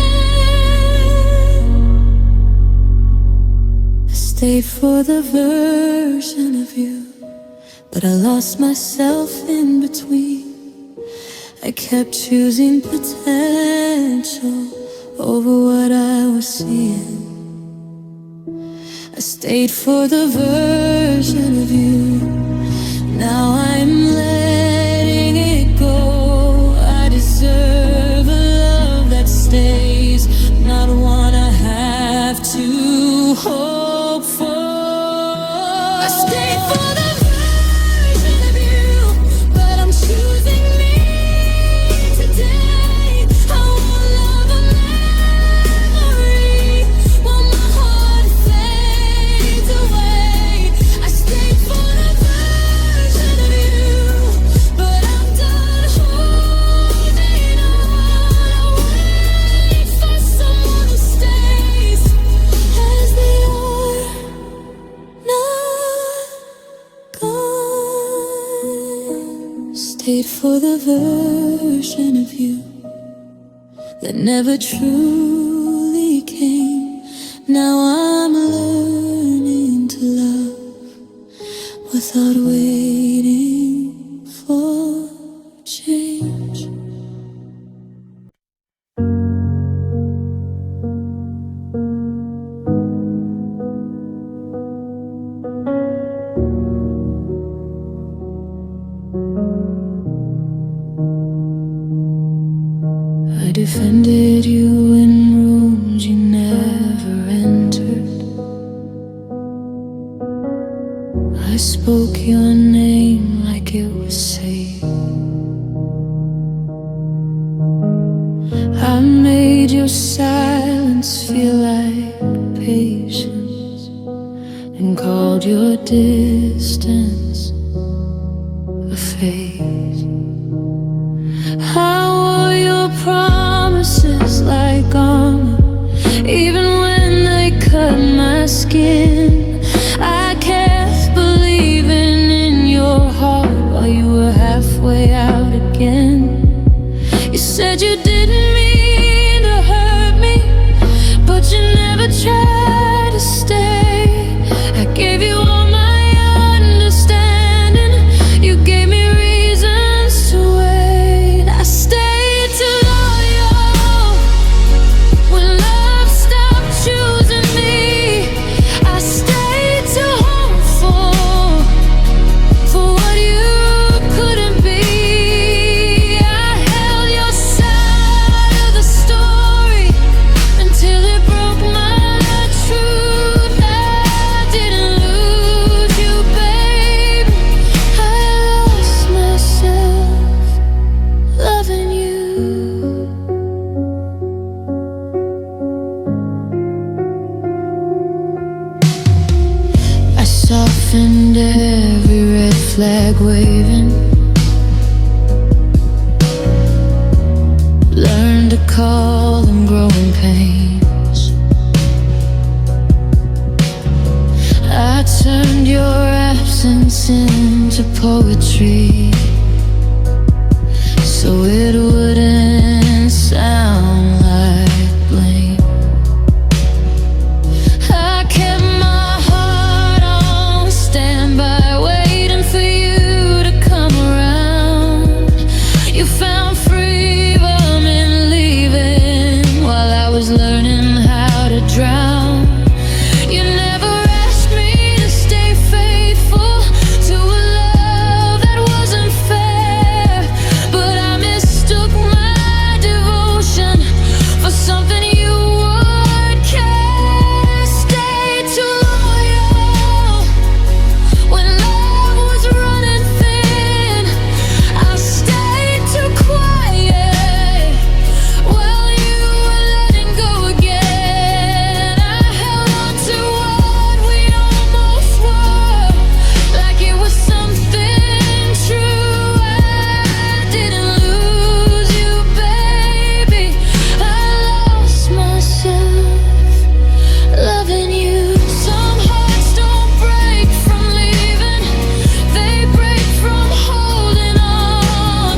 I stayed for the version of you, but I lost myself in between. I kept choosing potential over what I was seeing. I stayed for the version of you. Now I'm letting it go. I deserve a love that stays, not one I have to hope for. I stayed for the version of you, but I'm choosing me today. I want love a memory while my heart fades away. I stayed for the version of you, but I'm done holding on. I wait for someone who stays as they are, not gone. Stayed for the version of you that never truly came. Now I'm learning to love without waiting for change. I defended you in rooms you never entered. I spoke your name like it was safe. I made your silence feel like patience and called your distance a phase. I wore your promises like armor, even when they cut my skin. I kept believing in your heart while you were halfway out again. You said you didn't mean to hurt me, but you never tried to stay. I gave you all my understanding. You gave me reasons to wait. I stayed too loyal when love stopped choosing me. I stayed too hopeful for what you couldn't be. I held your side of the story until it broke my truth. I didn't lose you, babe. I lost myself loving you. I softened every red flag waving call them growing pains. I turned your absence into poetry, so it wouldn't sound like blame. I kept my heart on standby, waiting for you to come around. You found freedom in leaving while I was learning how to drown. You never asked me to stay faithful to a love that wasn't fair, but I mistook my devotion for something you would care. Stayed too loyal when love was running thin. I stayed too quiet while you were letting go again. I held on to what we almost were, like it was something true. I didn't lose you, baby. I lost myself loving you. Some hearts don't break from leaving, they break from holding on.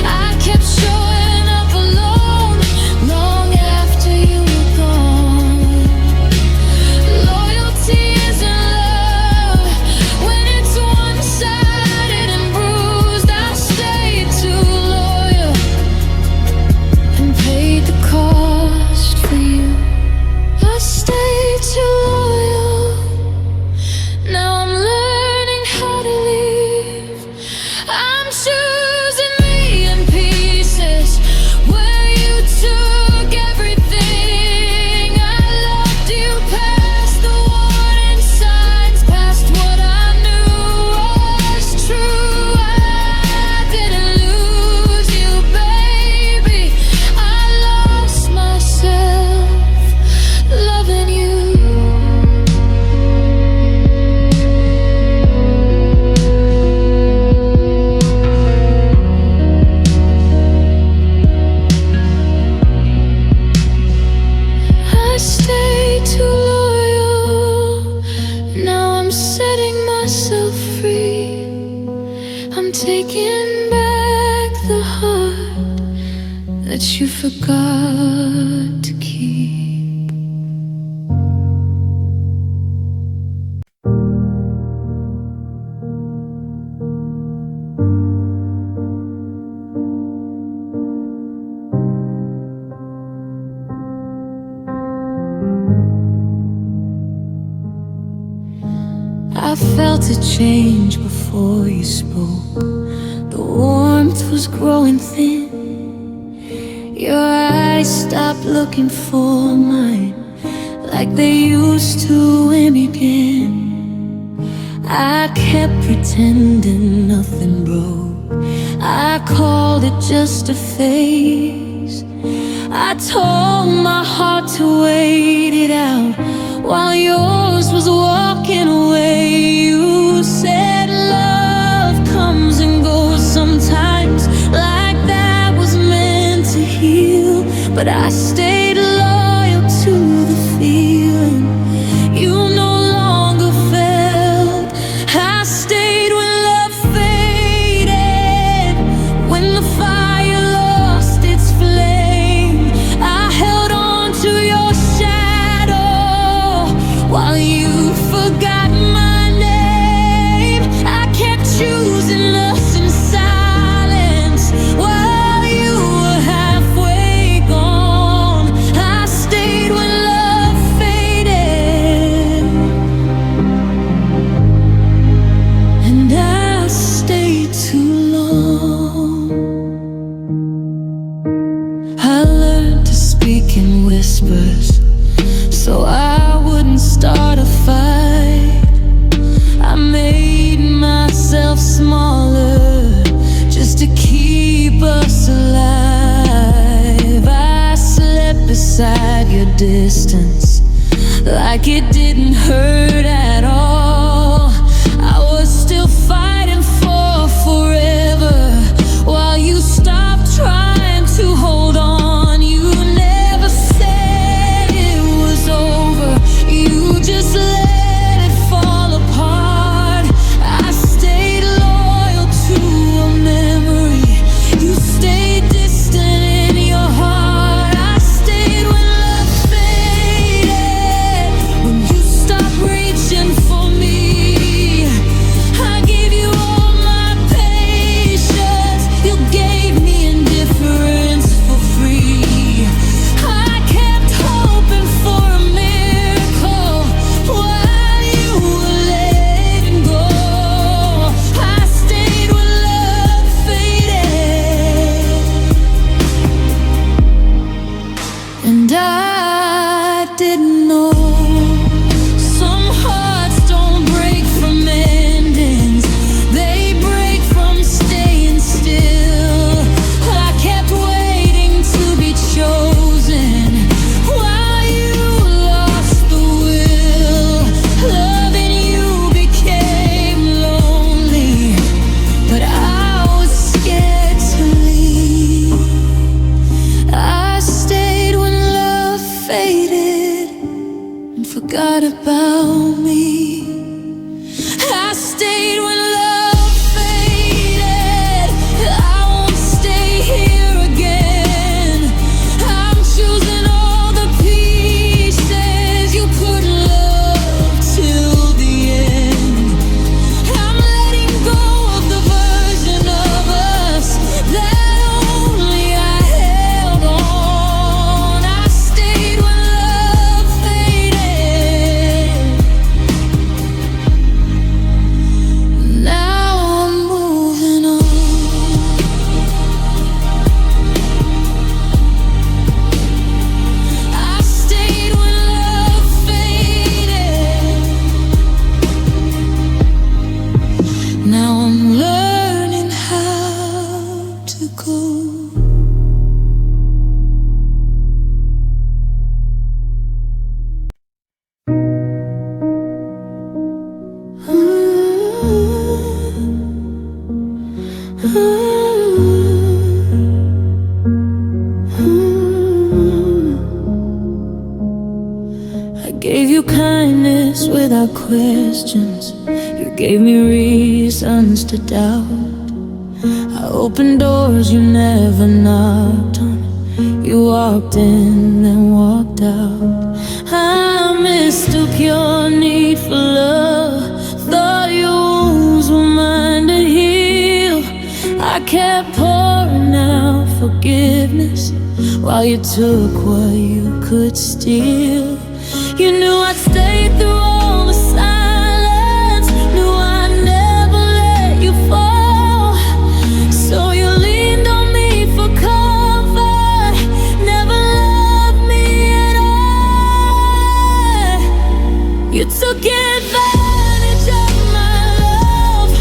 I kept showing up alone long after you were gone. Loyalty isn't love when it's one-sided and bruised. I stayed too loyal and paid the cost for you. I stayed too loyal. Now I'm learning how to leave. I'm choosing me in pieces where you took everything. I loved you past the warning signs, past what I knew was true. I didn't lose you, baby. I lost myself loving you. I stayed too loyal. Now I'm setting myself free. I'm taking back the heart that you forgot to keep. I felt a change before you spoke. The warmth was growing thin. Your eyes stopped looking for mine like they used to when we began. I kept pretending nothing broke. I called it just a phase. I told my heart to wait it out while yours was walking away. You said love comes and goes sometimes, like that was meant to heal. But I stayed loyal to the feeling you no longer felt. I stayed when love faded, when the fire lost its flame. I held on to your shadow while you forgot my name. I kept choosing us in silence while you were halfway gone. I stayed when love faded, and I stayed too long. I learned to speak in whispers so I wouldn't start a fight. I made myself smaller just to keep us alive. I slept beside your distance like it didn't hurt at all. I was still fighting for forever while you stopped trying to hold on. You forgot about me. I stayed when love faded. I won't stay here again. I'm choosing all the pieces you couldn't love till the end. I'm letting go of the version of us that only I held on. I stayed when love faded. Now I'm moving on. I stayed when love faded. Now I'm learning how to go. I gave you kindness without questions. You gave me reasons to doubt. I opened doors you never knocked on. You walked in and walked out. I mistook your need for love. Thought your wounds were mine to heal. I kept pouring out forgiveness while you took what you could steal. You knew I'd stay through all the silence. Knew I'd never let you fall. So you leaned on me for comfort. Never loved me at all. You took advantage of my love,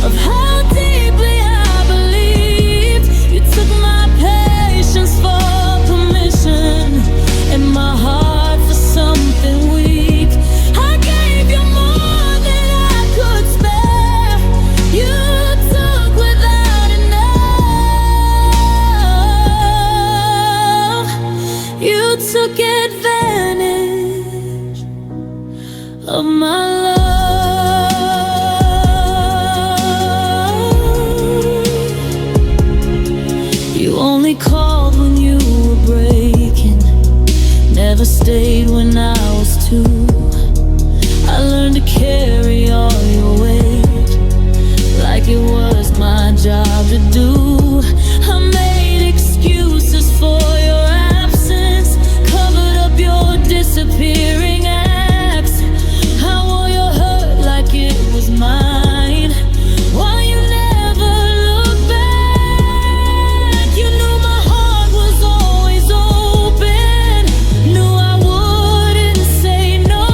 of how deeply I believed. You took my patience for permission and my heart for something weak. I gave you more than I could spare. You took without enough. You took advantage of my love. You only called when you were breaking. Never stayed when I was too. I learned to carry all your weight like it was my job to do. I made excuses for your absence, covered up your disappearing acts. I wore your hurt like it was mine, while you never looked back. You knew my heart was always open. Knew I wouldn't say no.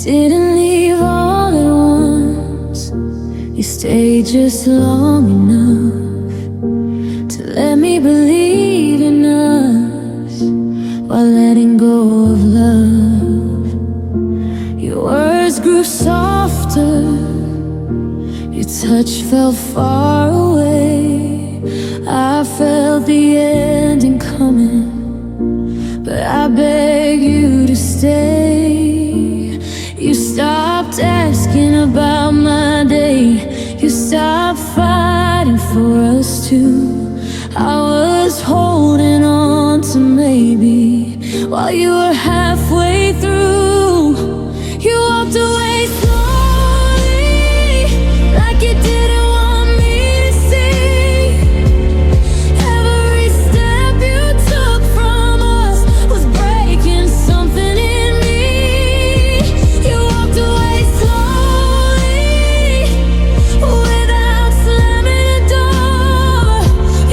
didn't leave all at once. You stayed just long enough to let me believe in us while letting go of love. Your words grew softer, your touch felt far away. I felt the ending coming, but I beg you to stay. You stopped asking about my day. You stopped fighting for us too. I was holding on to maybe while you were halfway through. You walked away slowly, like you didn't want me to see. Every step you took from us was breaking something in me. You walked away slowly, without slamming a door.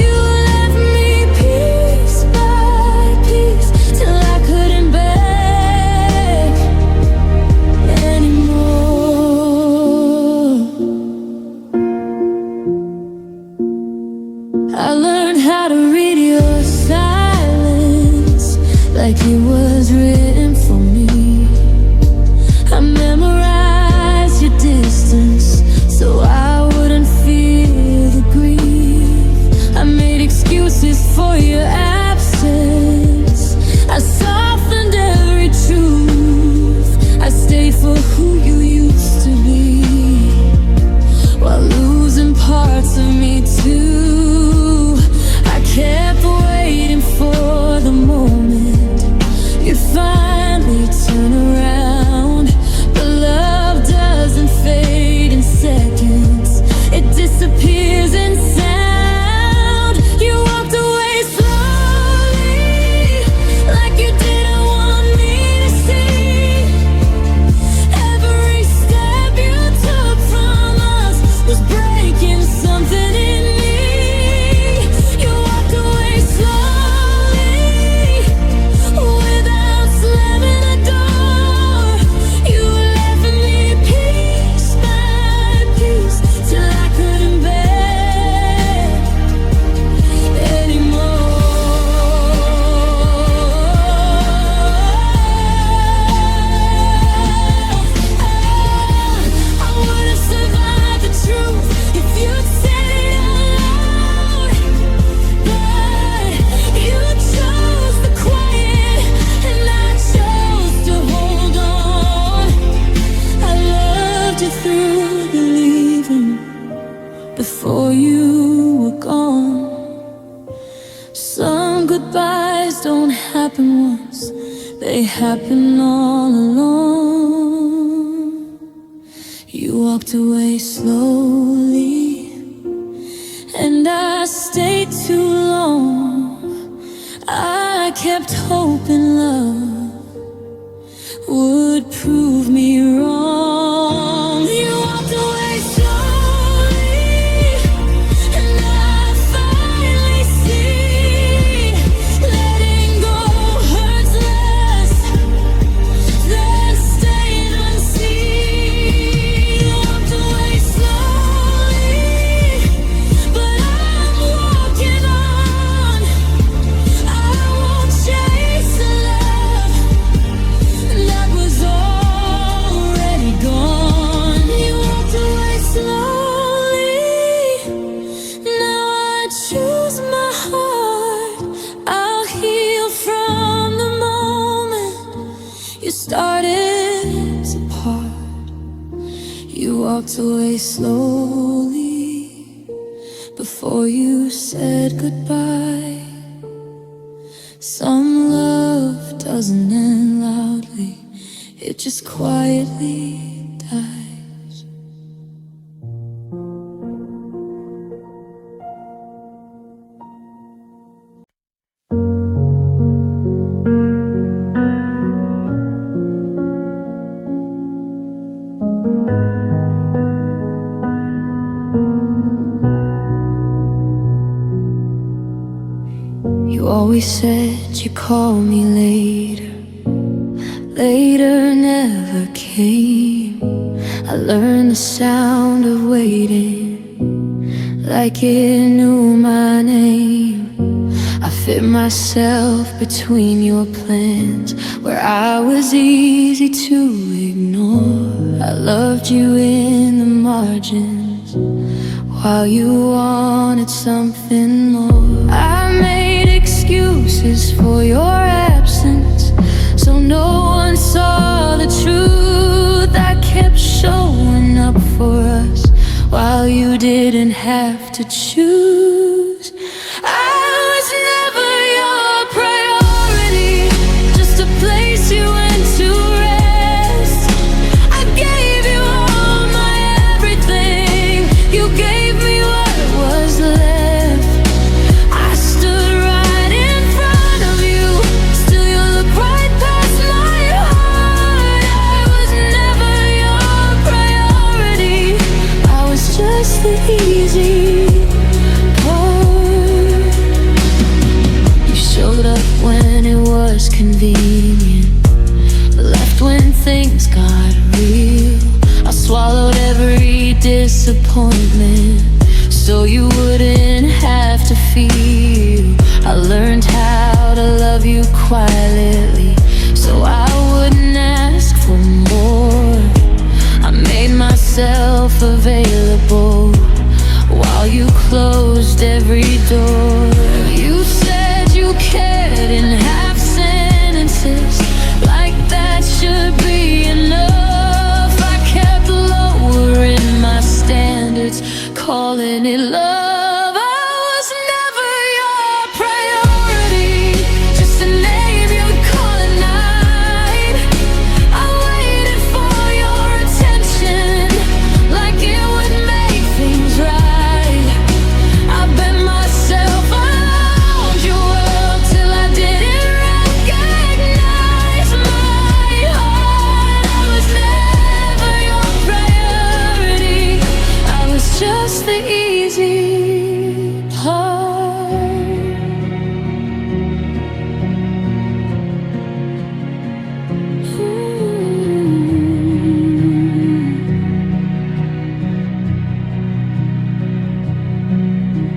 You left me piece by piece till I couldn't beg anymore. I learned how to read your silence like it was written for me. I memorized your distance so I wouldn't feel the grief. I made excuses for your absence. I softened every truth. I stayed for who you used to be, while losing parts of me too. I kept waiting for the moment you'd finally turn around. But love doesn't fade in seconds, it disappears in sound. You walked away slowly, like you didn't want me to see. Every step you took from us was breaking something in me. You walked away slowly, without slamming a door. You left me piece by piece till I couldn't bear anymore. I would have survived the truth if you'd said it out loud, but you chose the quiet and I chose to hold on. I loved you through believing before you were gone. Some goodbyes don't happen once, they happen all along. You walked away slowly, and I stayed too long. I kept hoping love would prove me wrong. You walked away slowly, and I finally see letting go hurts less than staying unseen. You walked away slowly, but I'm walking on. I won't chase a love that was already gone. You walked away slowly, now I choose my heart. I'll heal from the moment you started to part. You walked away slowly before you said goodbye. Some love doesn't end loudly, it just quietly dies. You always said you'd call me later, later never came. I learned the sound of waiting, like it knew my name. I fit myself between your plans, where I was easy to ignore. I loved you in the margins, while you wanted something more. I made excuses for your absence, so no one saw the truth. I kept showing up for us, while you didn't have to choose. I was never your priority, just a place you went to rest. I gave you all my everything, you gave me what was left. I stood right in front of you, still you look right past my heart. I was never your priority, I was just the easy part. You showed up when it was convenient, left when things got real. I swallowed every disappointment, so you wouldn't have to feel. I learned how to love you quietly, so I wouldn't ask for more. I made myself available, while you closed every door. You said you cared in half sentences, like that should be enough. I kept lowering my standards, calling it love. I was never your priority, just a name you'd call at night. I waited for your attention, like it would make things right. I bet myself around your world till I didn't recognize my heart. I was never your priority, I was just the easy part.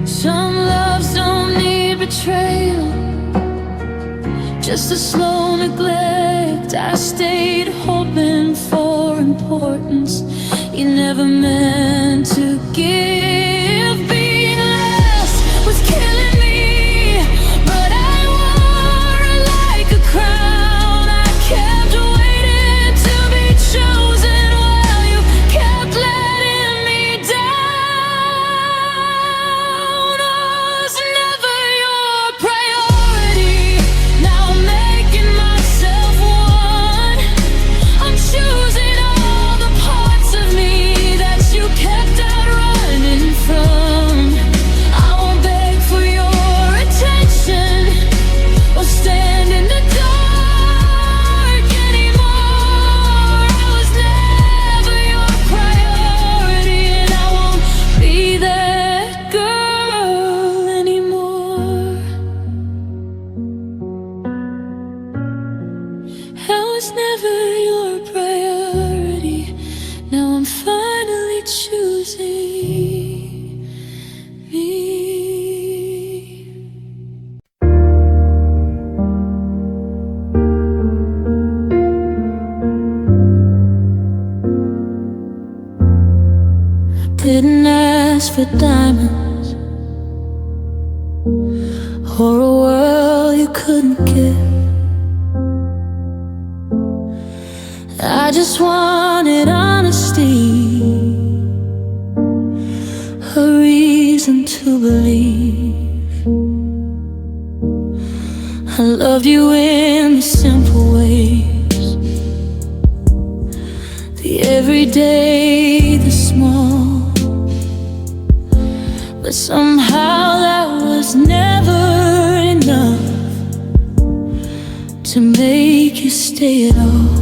Some loves don't need betrayal, just a slow neglect. I stayed hoping for importance you never meant to give. Being less was killing me, but I wore it like a crown. I kept waiting to be chosen, while you kept letting me down. I was never your priority, now I'm making myself one. I'm choosing all the parts of me that you kept outrunning from. I won't beg for your attention, or stand in the dark anymore. I was never your priority, and I won't be that girl anymore. I was never your priority, now I'm finally choosing me. Didn't ask for diamonds or a world you couldn't give. I just wanted honesty, a reason to believe. I loved you in the simple ways, the everyday, the small. But somehow that was never enough to make you stay at all.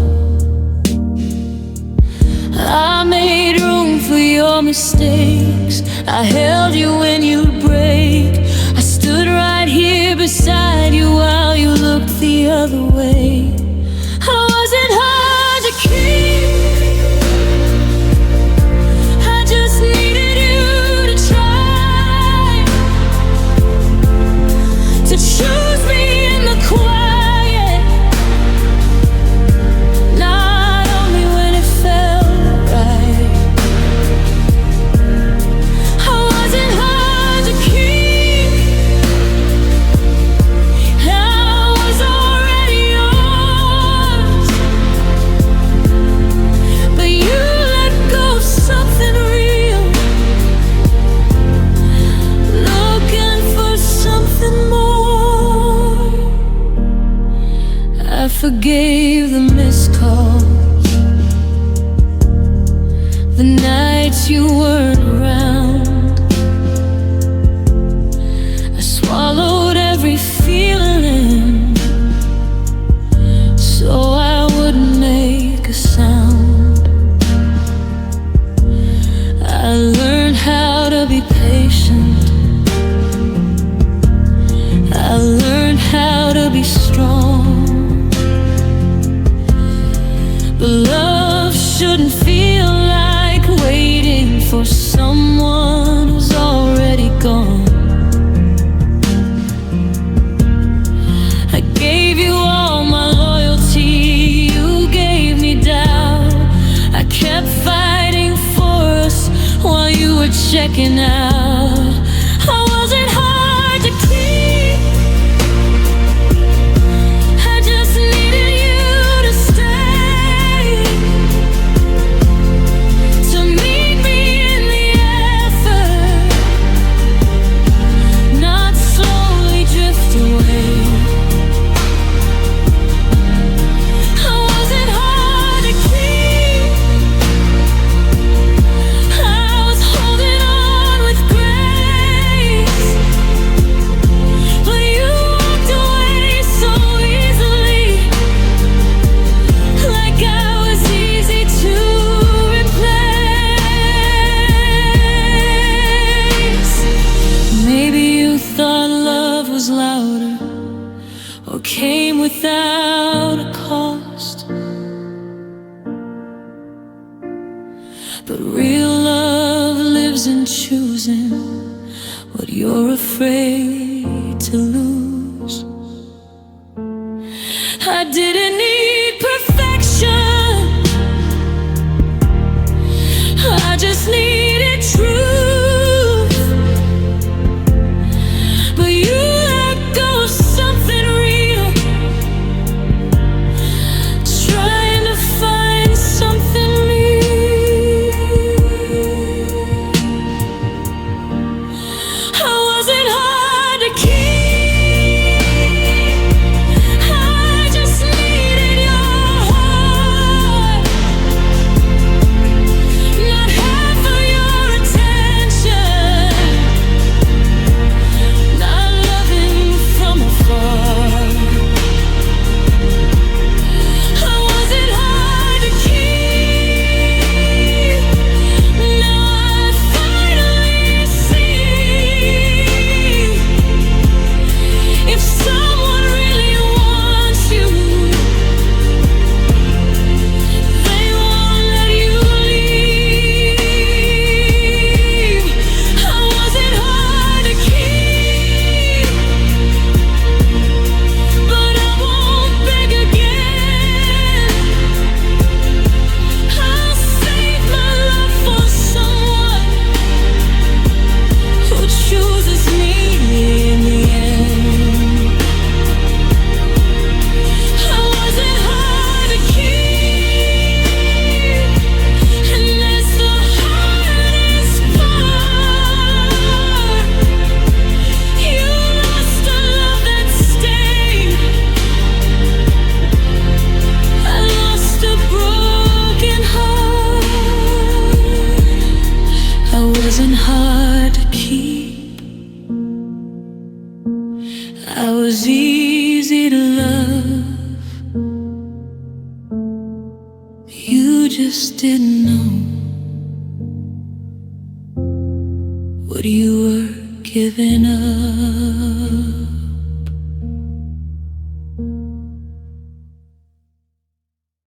I made room for your mistakes, I held you when you'd break. I stood right here beside you while you looked the other way. I wasn't I forgave the missed calls, the nights you weren't around. I swallowed every feeling so I wouldn't make a sound. I learned how to be patient. I learned how to be strong. But love shouldn't feel like waiting for someone who's already gone. I gave you all my loyalty, you gave me doubt. I kept fighting for us while you were checking out. I wasn't hard to keep, I just needed you to stay, to meet me in the effort, not slowly drift away. I wasn't hard to keep, I was holding on with grace, but you walked away so easily, like I was easy to replace. Maybe you thought love was louder or came without a cost, but real love lives in choosing what you're afraid to lose. I didn't need perfection, I just needed truth. But you let go of something real, trying to find something real. I wasn't hard to keep, I just needed your heart, not half of your attention, not loving from afar. I wasn't hard to keep, now I finally see, if someone really wants you, they won't let you leave. I wasn't hard to keep, but I won't beg again. I'll save my love for someone who chooses me in the end. I wasn't hard to keep, and that's the hardest part. You lost a love that stayed, I lost a broken heart. I wasn't hard to keep, I was easy to love. You just didn't know what you were giving up.